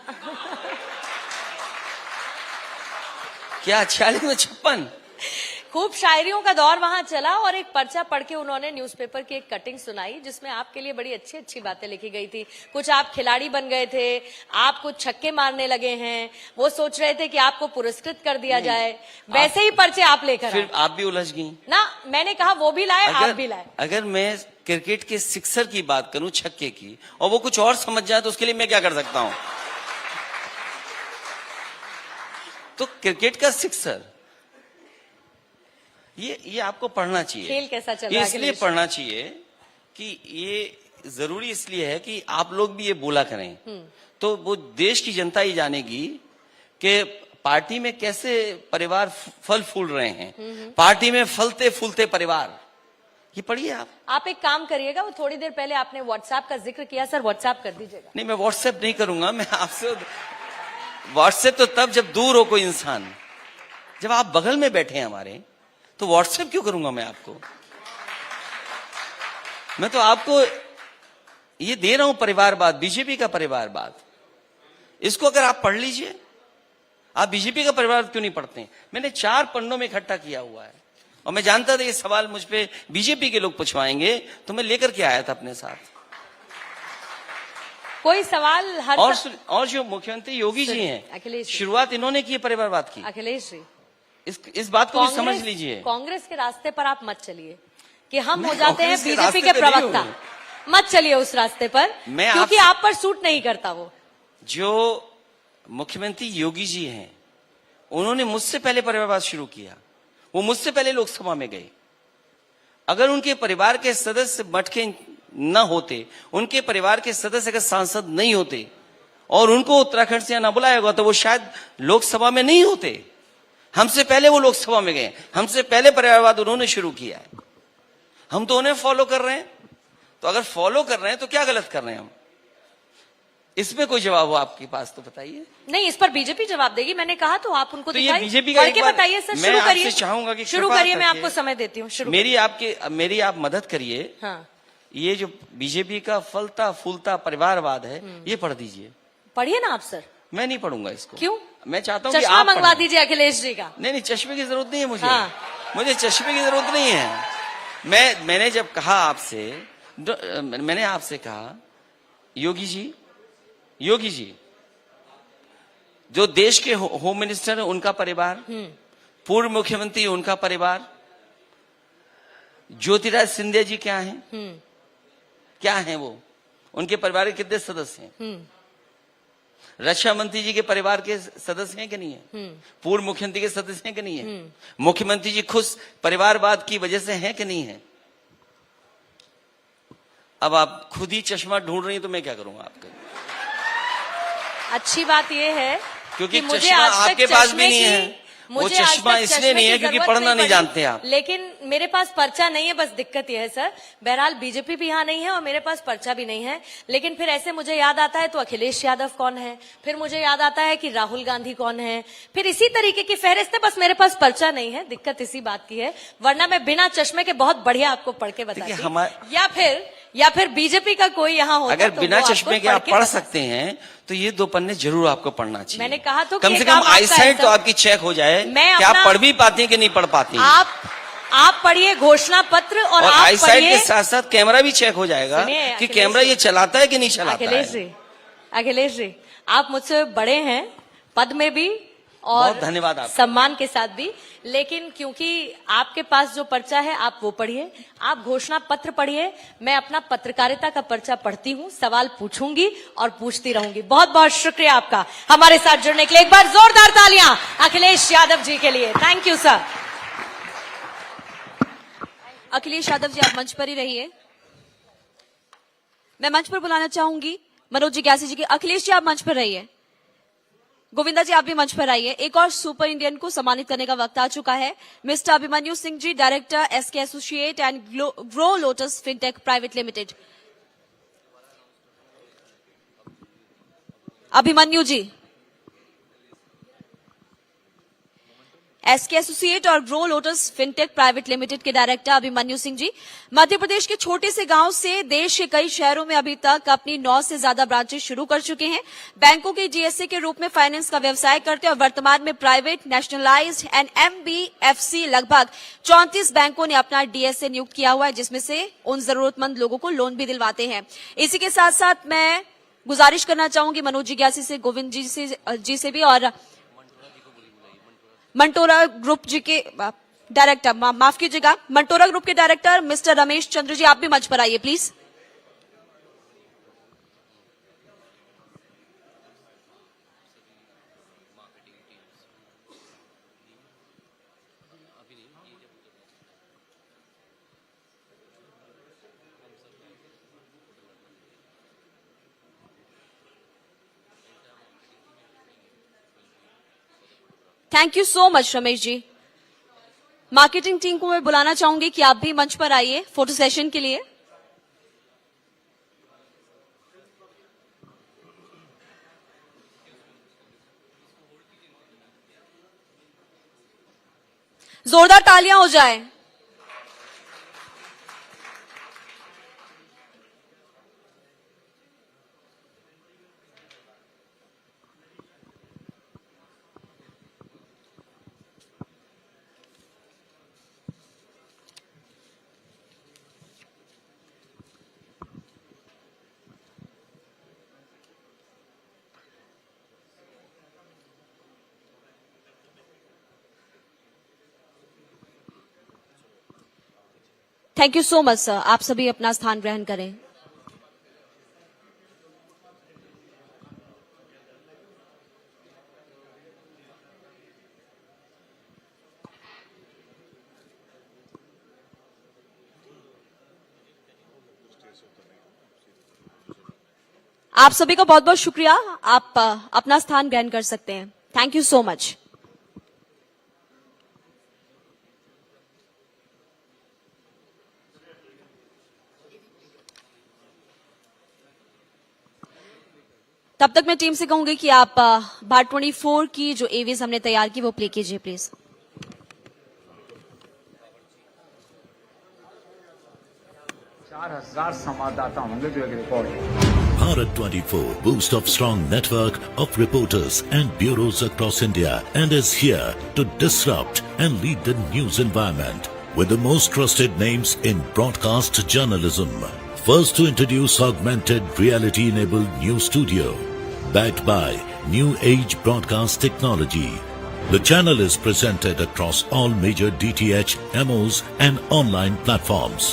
क्या 46 में 56? खूब शायरियों का दौर वहां चला और एक पर्चा पढ़ के उन्होंने न्यूज़पेपर की एक कटिंग सुनाई जिसमें आपके लिए बड़ी अच्छी अच्छी बातें लिखी गई थी। कुछ आप खिलाड़ी बन गए थे, आप कुछ छक्के मारने लगे हैं, वो सोच रहे थे कि आपको पुरस्कृत कर दिया जाए, वैसे ही पर्चे आप लेकर फिर आए। आप भी उलझ गई ना, मैंने कहा वो भी लाए, आप भी लाए। अगर मैं क्रिकेट के सिक्सर की बात करूं, छक्के की, और वो कुछ और समझ जाए तो उसके लिए मैं क्या कर सकता हूं? तो क्रिकेट का सिक्सर, ये आपको पढ़ना चाहिए। खेल कैसा चल ये रहा है इसलिए पढ़ना चाहिए कि ये जरूरी इसलिए है कि आप लोग भी ये बोला करें, तो वो देश की जनता ही जानेगी कि पार्टी में कैसे परिवार फल फूल रहे हैं, पार्टी में फलते फूलते परिवार। ये पढ़िए आप एक काम करिएगा, वो थोड़ी देर पहले आपने व्हाट्सएप का जिक्र किया, सर व्हाट्सएप कर दीजिएगा। नहीं, मैं व्हाट्सएप नहीं करूंगा। मैं आपसे व्हाट्सएप तो तब जब दूर हो कोई इंसान, जब आप बगल में बैठे हैं हमारे, तो व्हाट्सएप क्यों करूंगा मैं आपको? मैं तो आपको ये दे रहा हूं परिवारवाद, बीजेपी का परिवारवाद। इसको अगर आप पढ़ लीजिए। आप बीजेपी का परिवार क्यों नहीं पढ़ते हैं? मैंने 4 पन्नों में इकट्ठा किया हुआ है और मैं जानता था ये सवाल मुझ पे बीजेपी के लोग पूछवाएंगे, तो मैं लेकर के आया था अपने साथ। कोई सवाल हर और जो मुख्यमंत्री योगी जी हैं, अखिलेश, शुरुआत इन्होंने की है परिवारवाद की। अखिलेश जी, इस बात को भी समझ लीजिए। कांग्रेस के रास्ते पर आप मत चलिए कि हम हो जाते हैं कांग्रेस के बीजेपी रास्ते के पे नहीं प्रवक्ता। हूं। मत चलिए उस रास्ते पर, क्योंकि आप पर सूट नहीं करता वो। जो मुख्यमंत्री योगी जी हैं, उन्होंने मुझसे पहले परिवारवाद शुरू किया। वो मुझसे पहले लोकसभा में गए। अगर उनके परिवार के सदस्य मठ के न होते, उनके परिवार के सदस्य अगर सांसद नहीं होते और उनको उत्तराखंड से न बुलाया होगा, तो वो शायद लोकसभा में नहीं होते। हमसे पहले वो लोकसभा में गए, हमसे पहले परिवारवाद उन्होंने शुरू किया है। हम तो उन्हें फॉलो कर रहे हैं। तो अगर फॉलो कर रहे हैं तो क्या गलत कर रहे हैं हम? इसमें कोई जवाब हो आपके पास तो बताइए। नहीं, इस पर बीजेपी जवाब देगी। मैंने कहा तो आप उनको तो ये दिखाइए, बीजेपी का पढ़ एक के बार बताइए सर। मैं शुरू आपसे करिए, चाहूंगा कि शुरू कृपा करिए। मैं करके आपको समय देती हूँ। शुरू मेरी आप मदद करिए। हाँ, ये जो बीजेपी का फलता फूलता परिवारवाद है, ये पढ़ दीजिए। पढ़िए ना आप सर। मैं नहीं पढ़ूंगा इसको। क्यों? मैं चाहता हूँ कि चश्मा आप मंगवा पढ़ें। दीजिए अखिलेश जी का। नहीं, चश्मे की जरूरत नहीं है मुझे। हाँ। मुझे चश्मे की जरूरत नहीं है। मैंने जब कहा आपसे, मैंने आपसे कहा योगी जी जो देश के होम मिनिस्टर है उनका परिवार, पूर्व मुख्यमंत्री उनका परिवार, ज्योतिराज सिंधिया जी क्या हैं? क्या हैं वो? उनके परिवार के कितने सदस्य हैं? रक्षा मंत्री जी के परिवार के सदस्य हैं कि नहीं है? पूर्व मुख्यमंत्री के सदस्य हैं कि नहीं है? मुख्यमंत्री जी खुद परिवारवाद की वजह से हैं कि नहीं है? अब आप खुद ही चश्मा ढूंढ रही हैं तो मैं क्या करूंगा आपका? अच्छी बात यह है क्योंकि मुझे चश्मा आज तक आपके पास भी चश्मे नहीं की- है। वो मुझे आज चश्मा तक इसलिए चश्मे नहीं है की क्योंकि जरूरत पढ़ना नहीं पड़ी। जानते आप। लेकिन मेरे पास पर्चा नहीं है, बस दिक्कत यह है सर। बहरहाल बीजेपी भी यहाँ नहीं है और मेरे पास पर्चा भी नहीं है। लेकिन फिर ऐसे मुझे याद आता है तो अखिलेश यादव कौन है, फिर मुझे याद आता है कि राहुल गांधी कौन है, फिर इसी तरीके की फहरिस्त है। बस मेरे पास पर्चा नहीं है, दिक्कत इसी बात की है। वरना मैं बिना चश्मे के बहुत बढ़िया आपको पढ़ के बताती। या फिर बीजेपी का कोई यहाँ होता अगर तो बिना वो चश्मे आपको के आप पढ़ बता- सकते हैं तो ये 2 पन्ने जरूर आपको पढ़ना चाहिए। मैंने कहा तो कि कम ये से काम कम आपका आईसाइट है, तो सर। आपकी चेक हो जाए मैं कि आप अपना- पढ़ भी पाती हैं कि नहीं पढ़ पाती हैं। आप पढ़िए घोषणा पत्र और आप आईसाइट पढ़िए। के साथ साथ कैमरा भी चेक हो जाएगा सुनिए, कि अखिलेश कैमरा जी। ये चलाता है कि नहीं चलाता है। अखिलेश जी, आप मुझसे बड़े हैं, पद में भी और बहुत धन्यवाद आपका। सम्मान के साथ भी। लेकिन क्योंकि आपके पास जो पर्चा है आप वो पढ़िए, आप घोषणा पत्र पढ़िए। मैं अपना पत्रकारिता का पर्चा पढ़ती हूँ, सवाल पूछूंगी और पूछती रहूंगी। बहुत बहुत शुक्रिया आपका हमारे साथ जुड़ने के लिए। एक बार जोरदार तालियां अखिलेश यादव जी के लिए। Thank you sir. Akhilesh Yadav ji, आप मंच पर ही रहिए। मैं मंच पर बुलाना चाहूंगी मनोज जिज्ञासी जी की। अखिलेश जी, आप मंच पर रहिए। गोविंदा जी, आप भी मंच पर आइए। एक और सुपर इंडियन को सम्मानित करने का वक्त आ चुका है। Mister Abhimanyu Singh ji, director SK Associate and Grow Lotus Fintech Private Limited. Abhimanyu ji, SK Associate और Grow Lotus Fintech Private Limited के डायरेक्टर अभिमन्यु सिंह जी, मध्य प्रदेश के छोटे से गांव से देश के कई शहरों में अभी तक अपनी 9 से ज्यादा ब्रांचेस शुरू कर चुके हैं। बैंकों के डीएसए के रूप में फाइनेंस का व्यवसाय करते हैं और वर्तमान में प्राइवेट, नेशनलाइज्ड एंड एमबीएफसी लगभग 34 बैंकों ने अपना डीएसए नियुक्त किया हुआ है, जिसमें से उन जरूरतमंद लोगों को लोन भी दिलवाते हैं। इसी के साथ साथ मैं गुजारिश करना चाहूंगी मनोज जिज्ञासी से, गोविंद जी से भी और मंटोरा ग्रुप जी के डायरेक्टर, माफ कीजिएगा, मंटोरा ग्रुप के डायरेक्टर मिस्टर रमेश चंद्र जी, आप भी मंच पर आइए please. Thank you so much Ramesh ji. Marketing team को मैं बुलाना चाहूंगी कि आप भी मंच पर आइए फोटो सेशन के लिए। जोरदार तालियां हो जाए। Thank you so much sir, आप सभी अपना स्थान ग्रहण करें। आप सभी का बहुत बहुत शुक्रिया, आप अपना स्थान ग्रहण कर सकते हैं। Thank you so much. तब तक मैं टीम से कहूंगी कि आप बार 24 की जो एवीज हमने तैयार की वो प्ले कीजिए प्लीज। संवाददाता होंगे जो एक report. Bharat 24 boast of strong network of reporters and bureaus across India and is here to disrupt and lead the news environment with the most trusted names in broadcast journalism. First to introduce augmented reality-enabled news studio, backed by new age broadcast technology. The channel is presented across all major DTH, MOs and online platforms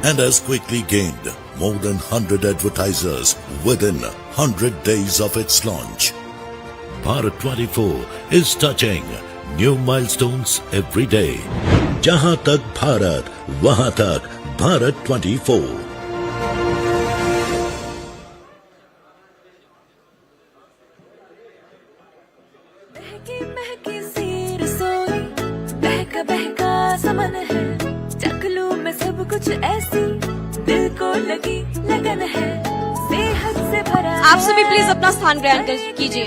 and has quickly gained more than 100 advertisers within 100 days of its launch. Bharat 24 is touching new milestones every day. Jahan tak Bharat, wahan tak Bharat 24. समन है, चखलू में सब कुछ ऐसी दिल को लगी लगन है, सेहत से भरा। आप सभी प्लीज अपना स्थान ग्रहण कीजिए।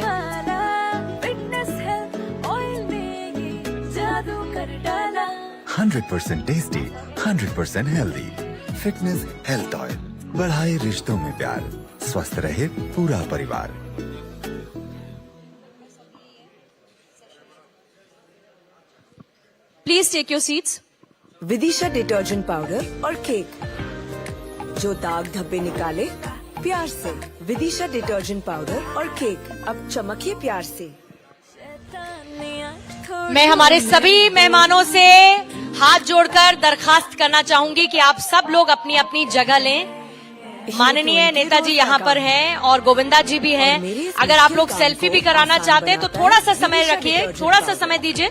फिटनेस हेल्थ ऑयल ने ये जादू कर डाला। 100% tasty, 100% healthy. Fitness health oil बढ़ाए रिश्तों में प्यार, स्वस्थ रहे पूरा परिवार। Please take your seats. Vidisha detergent powder और केक, जो दाग धब्बे निकाले प्यार से। विदिशा डिटर्जेंट पाउडर और केक, अब चमकिए प्यार से। मैं हमारे सभी मेहमानों से हाथ जोड़कर दरखास्त करना चाहूंगी कि आप सब लोग अपनी अपनी जगह लें। माननीय नेताजी यहाँ पर हैं और गोविंदा जी भी हैं। अगर आप लोग सेल्फी भी कराना चाहते हैं तो थोड़ा सा समय रखिए, थोड़ा सा समय दीजिए।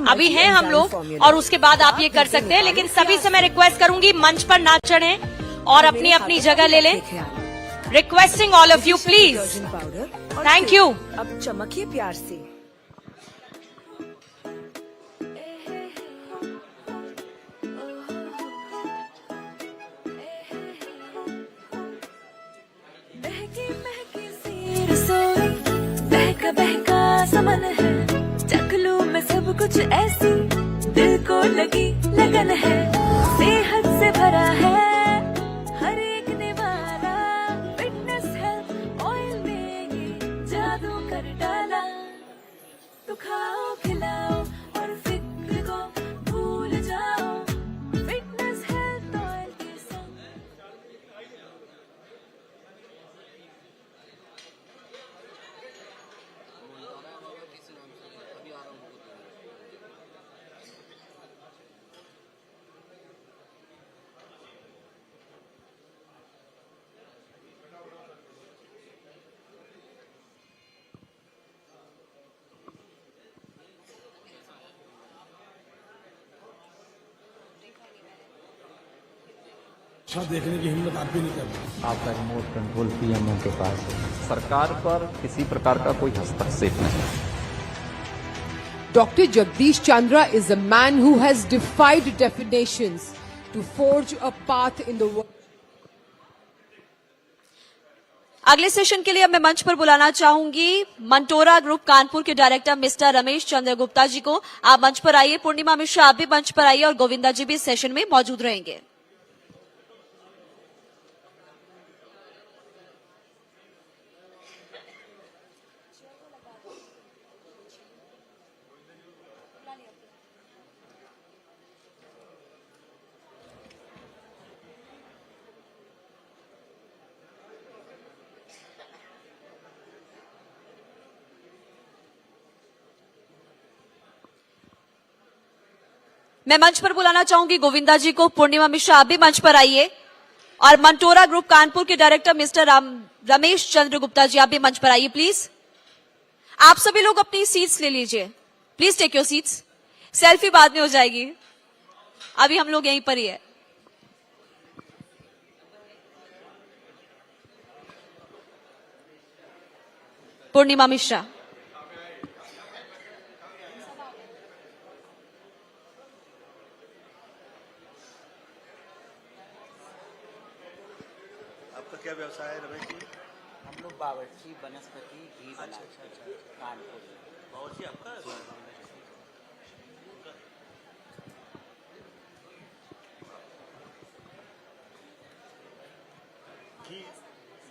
अभी हैं हम लोग और उसके बाद आप ये कर सकते हैं, लेकिन सभी से मैं रिक्वेस्ट करूंगी मंच पर ना चढ़ें और अपनी अपनी जगह ले लें। Requesting all of you please. Thank you. अब चमकिए प्यार से। बहका बहका समन है, चखलू में सब कुछ ऐसी लगी लगन है, सेहत से भरा है हर एक निवाला, फिटनेस हेल्थ ऑयल में ये जादू कर डाला। तो खाओ खिलाओ और फिक्र को भूल जाओ, फिटनेस हेल्थ ऑयल के संग। अच्छा देखने की हिम्मत आप भी नहीं करते। आपका रिमोट कंट्रोल पीएमओ के पास है। सरकार पर किसी प्रकार का कोई हस्तक्षेप नहीं। Dr. Jagdish Chandra is a man who has defied definitions to forge a path in the world. अगले सेशन के लिए अब मैं मंच पर बुलाना चाहूंगी मंटोरा ग्रुप कानपुर के डायरेक्टर मिस्टर रमेश चंद्र गुप्ता जी को। आप मंच पर आइए। पूर्णिमा मिश्रा आप भी मंच पर आइए और गोविंदा जी भी इस सेशन में मौजूद रहेंगे। मैं मंच पर बुलाना चाहूंगी गोविंदा जी को। पूर्णिमा मिश्रा आप भी मंच पर आइए और मंटोरा ग्रुप कानपुर के डायरेक्टर मिस्टर रमेश चंद्र गुप्ता जी आप भी मंच पर आइए प्लीज। आप सभी लोग अपनी सीट्स ले लीजिए। Please take your seats. Selfie बाद में हो जाएगी, अभी हम लोग यहीं पर ही है। पूर्णिमा मिश्रा क्या व्यवसाय है रमेश जी? हम लोग बावर्ची वनस्पति घी बनाते हैं कानपुर में। बावर्ची आपका घी,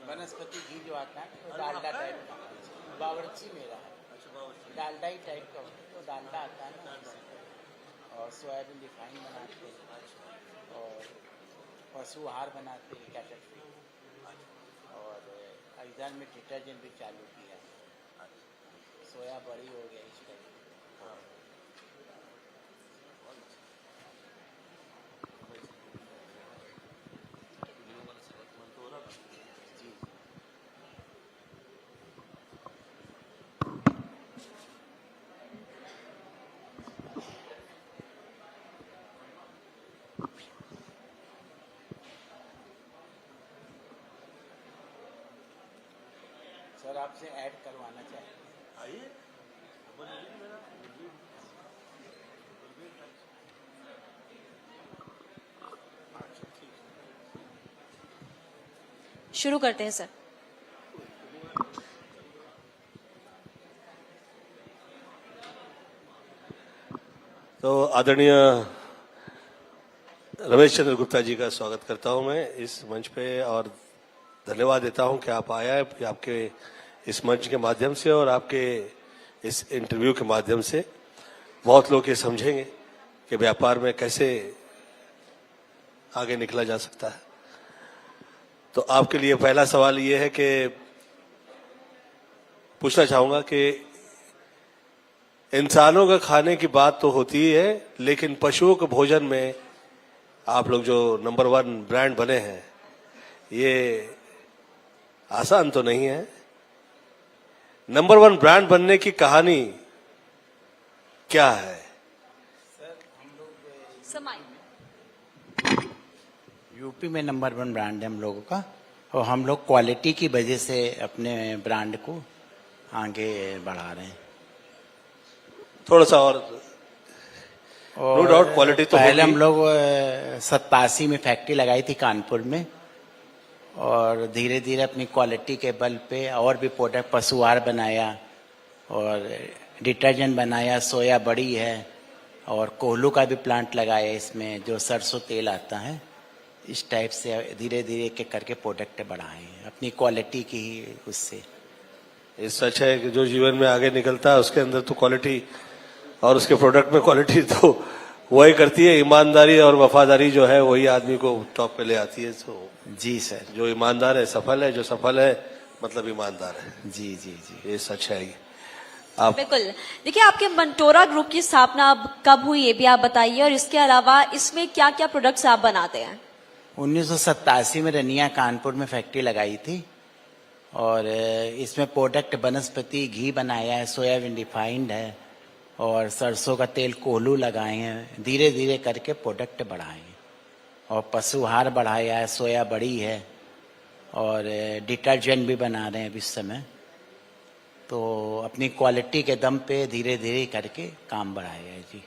वनस्पति घी जो आता है वो डालडा टाइप का, बावर्ची मेरा है। अच्छा बावर्ची डालडा ही टाइप का होता है, तो डालडा आता है ना, और सोयाबीन रिफाइन बनाते हैं और पशु आहार बनाते हैं कैटल फीड, और अइजन में डिटर्जेंट भी चालू किया, सोया बड़ी हो गया इस टाइप। सर आपसे ऐड करवाना चाहिए। आइए शुरू करते हैं सर। तो आदरणीय रमेश चंद्र गुप्ता जी का स्वागत करता हूं मैं इस मंच पे, और धन्यवाद देता हूं कि आप आया है, कि आपके इस मंच के माध्यम से और आपके इस इंटरव्यू के माध्यम से बहुत लोग ये समझेंगे कि व्यापार में कैसे आगे निकला जा सकता है। तो आपके लिए पहला सवाल ये है कि पूछना चाहूंगा कि इंसानों का खाने की बात तो होती ही है, लेकिन पशुओं के भोजन में आप लोग जो नंबर 1 ब्रांड बने हैं, ये आसान तो नहीं है। नंबर 1 ब्रांड बनने की कहानी क्या है? यूपी में नंबर 1 ब्रांड है हम लोगों का, और हम लोग क्वालिटी की वजह से अपने ब्रांड को आगे बढ़ा रहे हैं। थोड़ा सा और नो डाउट क्वालिटी तो पहले हम लोग 87 में फैक्ट्री लगाई थी कानपुर में, और धीरे धीरे अपनी क्वालिटी के बल पे और भी प्रोडक्ट, पशु आहार बनाया और डिटर्जेंट बनाया, सोया बड़ी है, और कोहलू का भी प्लांट लगाया है इसमें, जो सरसों तेल आता है। इस टाइप से धीरे धीरे एक करके प्रोडक्ट बढ़ाए हैं अपनी क्वालिटी की ही उससे। ये सच है कि जो जीवन में आगे निकलता है उसके अंदर तो क्वालिटी और उसके प्रोडक्ट में क्वालिटी तो वही करती है। ईमानदारी और वफादारी जो है वही आदमी को टॉप पे ले आती है। तो जी सर, जो ईमानदार है सफल है, जो सफल है मतलब ईमानदार है। जी जी जी, ये सच है। आप बिल्कुल। देखिए, आपके मंटोरा ग्रुप की स्थापना अब कब हुई ये भी आप बताइए, और इसके अलावा इसमें क्या क्या प्रोडक्ट्स आप बनाते हैं? 1987 में रनिया कानपुर में फैक्ट्री लगाई थी और इसमें प्रोडक्ट वनस्पति घी बनाया है, सोयाबीन रिफाइंड है और सरसों का तेल कोहलू लगाए हैं। धीरे धीरे करके प्रोडक्ट बढ़ाए हैं और पशुहार बढ़ाया है, सोया बड़ी है और डिटर्जेंट भी बना रहे हैं अभी इस समय। तो अपनी क्वालिटी के दम पे धीरे धीरे करके काम बढ़ाया है जी।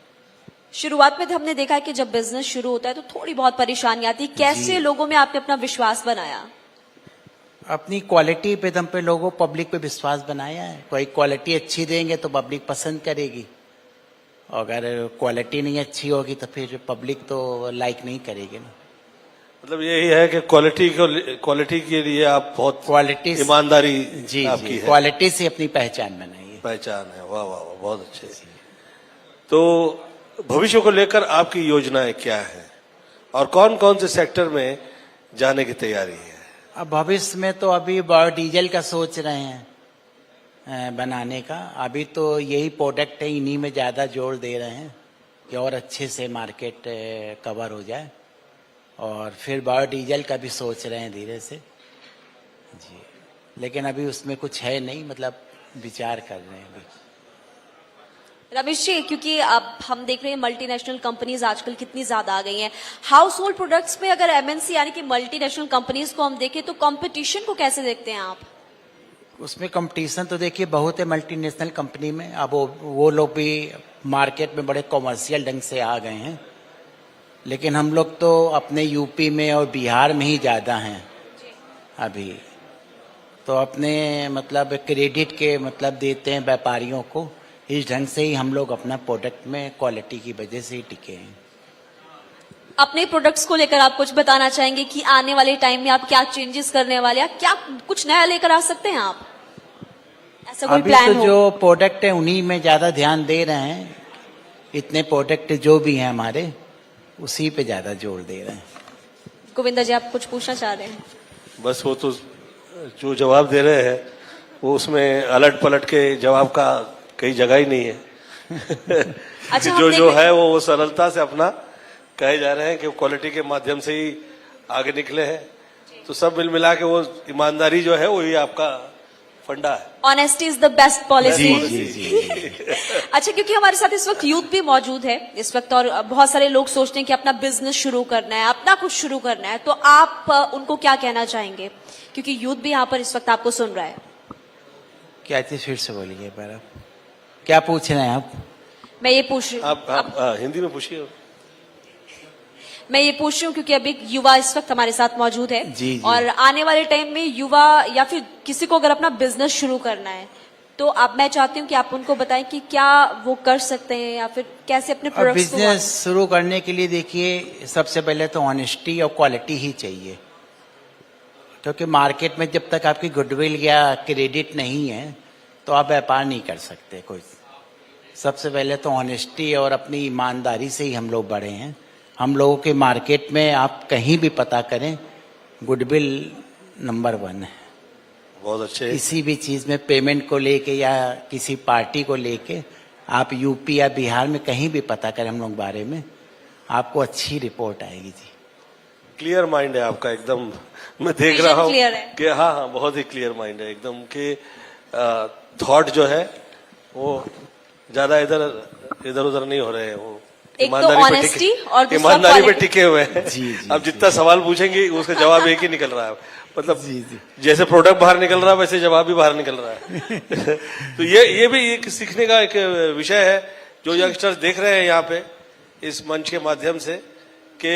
शुरुआत में तो हमने देखा है कि जब बिजनेस शुरू होता है तो थोड़ी बहुत परेशानी आती है, कैसे लोगों में आपने अपना विश्वास बनाया? अपनी क्वालिटी पे दम पे लोगों पब्लिक पे विश्वास बनाया है। कोई क्वालिटी अच्छी देंगे तो पब्लिक पसंद करेगी, अगर क्वालिटी नहीं अच्छी होगी तो फिर पब्लिक तो लाइक नहीं करेगी ना। मतलब यही है कि क्वालिटी के लिए आप बहुत क्वालिटी ईमानदारी जी आपकी जी, है, क्वालिटी से अपनी पहचान बनाई है। पहचान है। वाह वाह वाह, बहुत अच्छे। तो भविष्य को लेकर आपकी योजनाएं क्या है और कौन कौन से सेक्टर में जाने की तैयारी है? अब भविष्य में तो अभी बायोडीजल का सोच रहे हैं बनाने का। अभी तो यही प्रोडक्ट है, इन्हीं में ज्यादा जोर दे रहे हैं कि और अच्छे से मार्केट कवर हो जाए। और फिर बायोडीजल का भी सोच रहे हैं धीरे से जी, लेकिन अभी उसमें कुछ है नहीं, मतलब विचार कर रहे हैं अभी। रमेश जी, क्योंकि अब हम देख रहे हैं मल्टीनेशनल कंपनीज आजकल कितनी ज्यादा आ गई हैं, हाउस होल्ड प्रोडक्ट्स में अगर एमएनसी यानी कि मल्टीनेशनल कंपनीज को हम देखें तो कंपटीशन को कैसे देखते हैं आप? उसमें कंपटीशन तो देखिए बहुत है मल्टीनेशनल कंपनी में। अब वो लोग भी मार्केट में बड़े कॉमर्शियल ढंग से आ गए हैं, लेकिन हम लोग तो अपने यूपी में और बिहार में ही ज्यादा हैं अभी। तो अपने मतलब क्रेडिट के मतलब देते हैं व्यापारियों को, इस ढंग से ही हम लोग अपना प्रोडक्ट में क्वालिटी की वजह से ही टिके हैं। अपने प्रोडक्ट्स को लेकर आप कुछ बताना चाहेंगे कि आने वाले टाइम में आप क्या चेंजेस करने वाले हैं, क्या कुछ नया लेकर आ सकते हैं आप? ऐसा कोई अभी प्लान तो हो? जो प्रोडक्ट है उन्हीं में ज्यादा ध्यान दे रहे हैं। इतने प्रोडक्ट जो भी हैं हमारे उसी पे ज्यादा जोर दे रहे हैं। गोविंदा जी, आप कुछ पूछना चाह रहे हैं? बस वो तो जो जवाब दे रहे हैं वो उसमें अलट पलट के जवाब का कई जगह ही नहीं है। अच्छा, जो है वो सरलता से अपना कहे जा रहे हैं कि क्वालिटी के माध्यम से ही आगे निकले हैं। तो सब मिल मिला के वो ईमानदारी जो है वो ही आपका फंडा है। Honesty is the best policy. जी, जी, जी। अच्छा, क्योंकि हमारे साथ इस वक्त यूथ भी मौजूद है इस वक्त, और बहुत सारे लोग सोचते हैं कि अपना बिजनेस शुरू करना है, अपना कुछ शुरू करना है, तो आप उनको क्या कहना चाहेंगे? क्योंकि यूथ भी यहाँ पर इस वक्त आपको सुन रहा है। क्या चीज फिर से बोलिए पर आप क्या पूछ रहे हैं आप? मैं ये पूछ रही हूँ, आप हिंदी में पूछिए। मैं ये पूछ रही हूँ क्योंकि अभी युवा इस वक्त हमारे साथ मौजूद है जी, जी। और आने वाले टाइम में युवा या फिर किसी को अगर अपना बिजनेस शुरू करना है तो अब मैं चाहती हूँ कि आप उनको बताएं कि क्या वो कर सकते हैं या फिर कैसे अपने प्रोडक्ट्स को। बिजनेस शुरू करने के लिए देखिए सबसे पहले तो ऑनेस्टी और क्वालिटी ही चाहिए, क्योंकि मार्केट में जब तक आपकी गुडविल या क्रेडिट नहीं है तो आप व्यापार नहीं कर सकते कोई। सबसे पहले तो ऑनेस्टी और अपनी ईमानदारी से ही हम लोग बढ़े हैं। हम लोगों के मार्केट में आप कहीं भी पता करें गुडविल नंबर 1 है। बहुत अच्छे। किसी भी चीज में पेमेंट को लेके या किसी पार्टी को लेके आप यूपी या बिहार में कहीं भी पता करें हम लोग बारे में, आपको अच्छी रिपोर्ट आएगी जी। क्लियर माइंड है आपका एकदम, मैं देख रहा हूँ कि हाँ बहुत ही क्लियर माइंड है एकदम, कि थॉट जो है वो ज्यादा इधर उधर नहीं हो रहे हैं, वो ईमानदारी पे टिके हुए हैं। अब जितना सवाल पूछेंगे उसका जवाब एक ही निकल रहा है, मतलब जैसे प्रोडक्ट बाहर निकल रहा है वैसे जवाब भी बाहर निकल रहा है। तो ये भी एक सीखने का एक विषय है जो यंगस्टर्स देख रहे हैं यहाँ पे इस मंच के माध्यम से, कि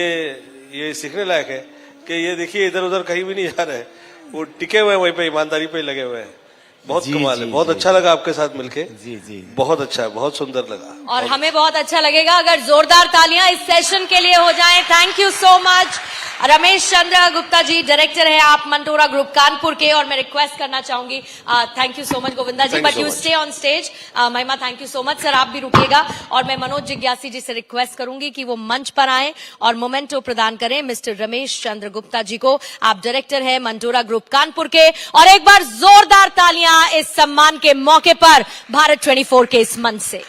ये सीखने लायक है कि ये देखिए इधर उधर कहीं भी नहीं जा रहे हैं, वो टिके हुए हैं वहीं पे, ईमानदारी पे लगे हुए हैं। बहुत जी, कमाल है, जी, बहुत जी। अच्छा लगा आपके साथ मिलके। जी जी बहुत अच्छा है, बहुत सुंदर लगा। और हमें बहुत अच्छा लगेगा अगर जोरदार तालियां इस सेशन के लिए हो जाएं। Thank you so much Ramesh Chandra Gupta ji, director हैं आप मंटोरा ग्रुप कानपुर के। और मैं रिक्वेस्ट करना चाहूंगी, thank you so much Govinda ji, Thank you but so you much. Stay on stage. Mahima thank you so much sir, आप भी रुकिएगा। और मैं मनोज जिज्ञासी जी से रिक्वेस्ट करूंगी कि वो मंच पर आए और मोमेंटो प्रदान करें मिस्टर रमेश चंद्र गुप्ता जी को। आप डायरेक्टर हैं मंटोरा ग्रुप कानपुर के। और एक बार जोरदार तालियां इस सम्मान के मौके पर भारत 24 के इस मंच से।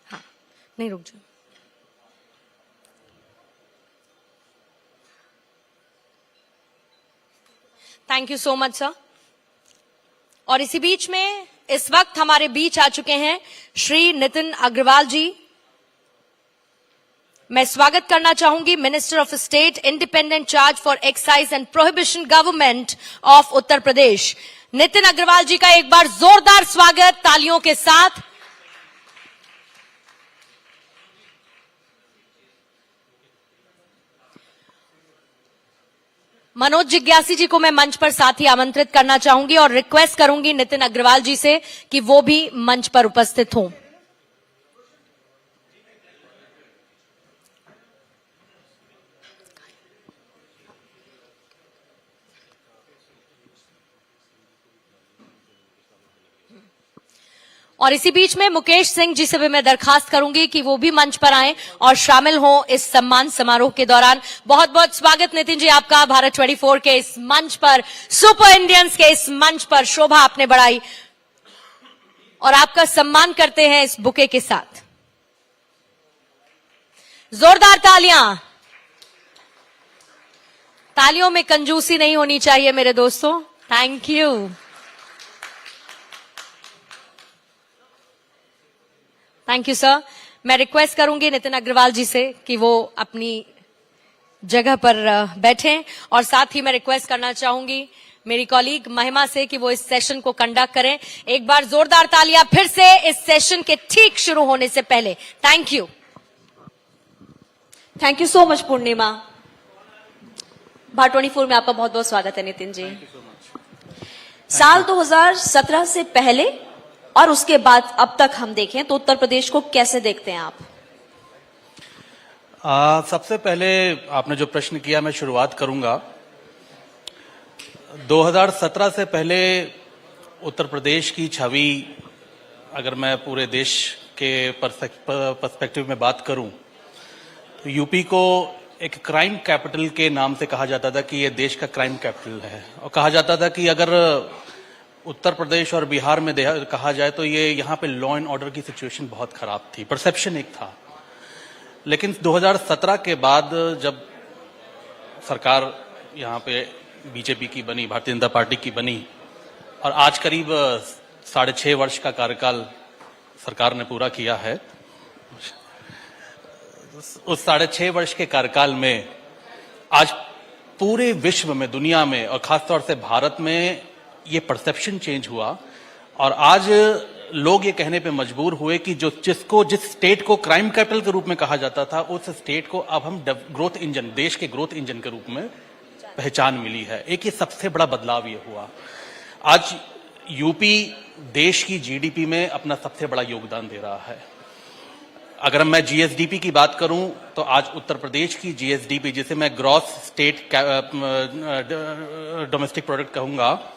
हाँ, नहीं रुक जाओ। Thank you so much sir. और इसी बीच में इस वक्त हमारे बीच आ चुके हैं श्री नितिन अग्रवाल जी। मैं स्वागत करना चाहूंगी minister of state independent charge for excise and prohibition government of Uttar Pradesh. Nitin Agrawal ji का एक बार जोरदार स्वागत तालियों के साथ। मनोज जिज्ञासी जी को मैं मंच पर साथ ही आमंत्रित करना चाहूंगी और रिक्वेस्ट करूंगी नितिन अग्रवाल जी से कि वो भी मंच पर उपस्थित हों। और इसी बीच में मुकेश सिंह जी से भी मैं दरखास्त करूंगी कि वो भी मंच पर आएं और शामिल हों इस सम्मान समारोह के दौरान। बहुत बहुत स्वागत नितिन जी आपका भारत 24 के इस मंच पर, सुपर इंडियंस के इस मंच पर शोभा आपने बढ़ाई और आपका सम्मान करते हैं इस बुके के साथ। जोरदार तालियां। तालियों में कंजूसी नहीं होनी चाहिए मेरे दोस्तों। Thank you. Thank you sir. मैं रिक्वेस्ट करूंगी नितिन अग्रवाल जी से कि वो अपनी जगह पर बैठें और साथ ही मैं रिक्वेस्ट करना चाहूंगी मेरी कॉलीग महिमा से कि वो इस सेशन को कंडक्ट करें। एक बार जोरदार तालियां फिर से इस सेशन के ठीक शुरू होने से पहले। Thank you. Thank you so much Purnima. Bharat 24 में आपका बहुत बहुत स्वागत है नितिन जी। साल 2017 से पहले और उसके बाद अब तक हम देखें तो उत्तर प्रदेश को कैसे देखते हैं आप? सबसे पहले आपने जो प्रश्न किया मैं शुरुआत करूंगा। 2017 से पहले उत्तर प्रदेश की छवि अगर मैं पूरे देश के पर्सपेक्टिव में बात करूं तो यूपी को एक क्राइम कैपिटल के नाम से कहा जाता था कि ये देश का क्राइम कैपिटल है। और कहा जाता था कि अगर उत्तर प्रदेश और बिहार में कहा जाए तो ये यहाँ पे लॉ एंड ऑर्डर की सिचुएशन बहुत खराब थी, परसेप्शन एक था। लेकिन 2017 के बाद जब सरकार यहाँ पे बीजेपी की बनी, भारतीय जनता पार्टी की बनी और आज करीब 6.5 वर्ष का कार्यकाल सरकार ने पूरा किया है, उस 6.5 वर्ष के कार्यकाल में आज पूरे विश्व में, दुनिया में और खासतौर से भारत में ये परसेप्शन चेंज हुआ और आज लोग ये कहने पे मजबूर हुए कि जिस स्टेट को क्राइम कैपिटल के रूप में कहा जाता था उस स्टेट को अब हम ग्रोथ इंजन, देश के ग्रोथ इंजन के रूप में पहचान मिली है। एक ये सबसे बड़ा बदलाव ये हुआ। आज यूपी देश की जीडीपी में अपना सबसे बड़ा योगदान दे रहा है। अगर मैं जीएसडीपी की बात करूं तो आज उत्तर प्रदेश की जीएसडीपी, जिसे मैं ग्रॉस स्टेट डोमेस्टिक प्रोडक्ट कहूंगा,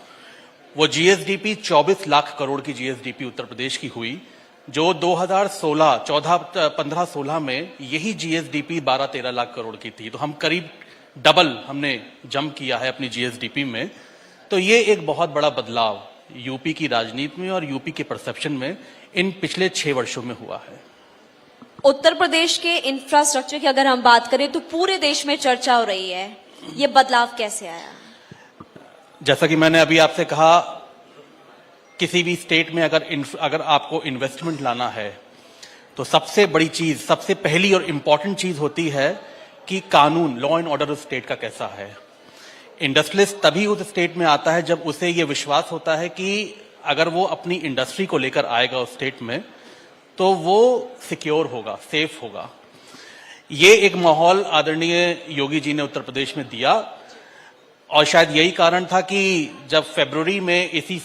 वो जीएसडीपी 24 लाख करोड़ की जीएसडीपी उत्तर प्रदेश की हुई, जो 2015-16 में यही जीएसडीपी 12-13 लाख करोड़ की थी। तो हम करीब डबल हमने जंप किया है अपनी जीएसडीपी में। तो ये एक बहुत बड़ा बदलाव यूपी की राजनीति में और यूपी के परसेप्शन में इन पिछले 6 वर्षों में हुआ है। उत्तर प्रदेश के इंफ्रास्ट्रक्चर की अगर हम बात करें तो पूरे देश में चर्चा हो रही है, ये बदलाव कैसे आया? जैसा कि मैंने अभी आपसे कहा, किसी भी स्टेट में अगर आपको इन्वेस्टमेंट लाना है तो सबसे बड़ी चीज, सबसे पहली और इंपॉर्टेंट चीज होती है कि कानून, लॉ एंड ऑर्डर उस स्टेट का कैसा है। इंडस्ट्रियलिस्ट तभी उस स्टेट में आता है जब उसे ये विश्वास होता है कि अगर वो अपनी इंडस्ट्री को लेकर आएगा उस स्टेट में तो वो सिक्योर होगा, सेफ होगा। ये एक माहौल आदरणीय योगी जी ने उत्तर प्रदेश में दिया और शायद यही कारण था कि जब फरवरी में इसी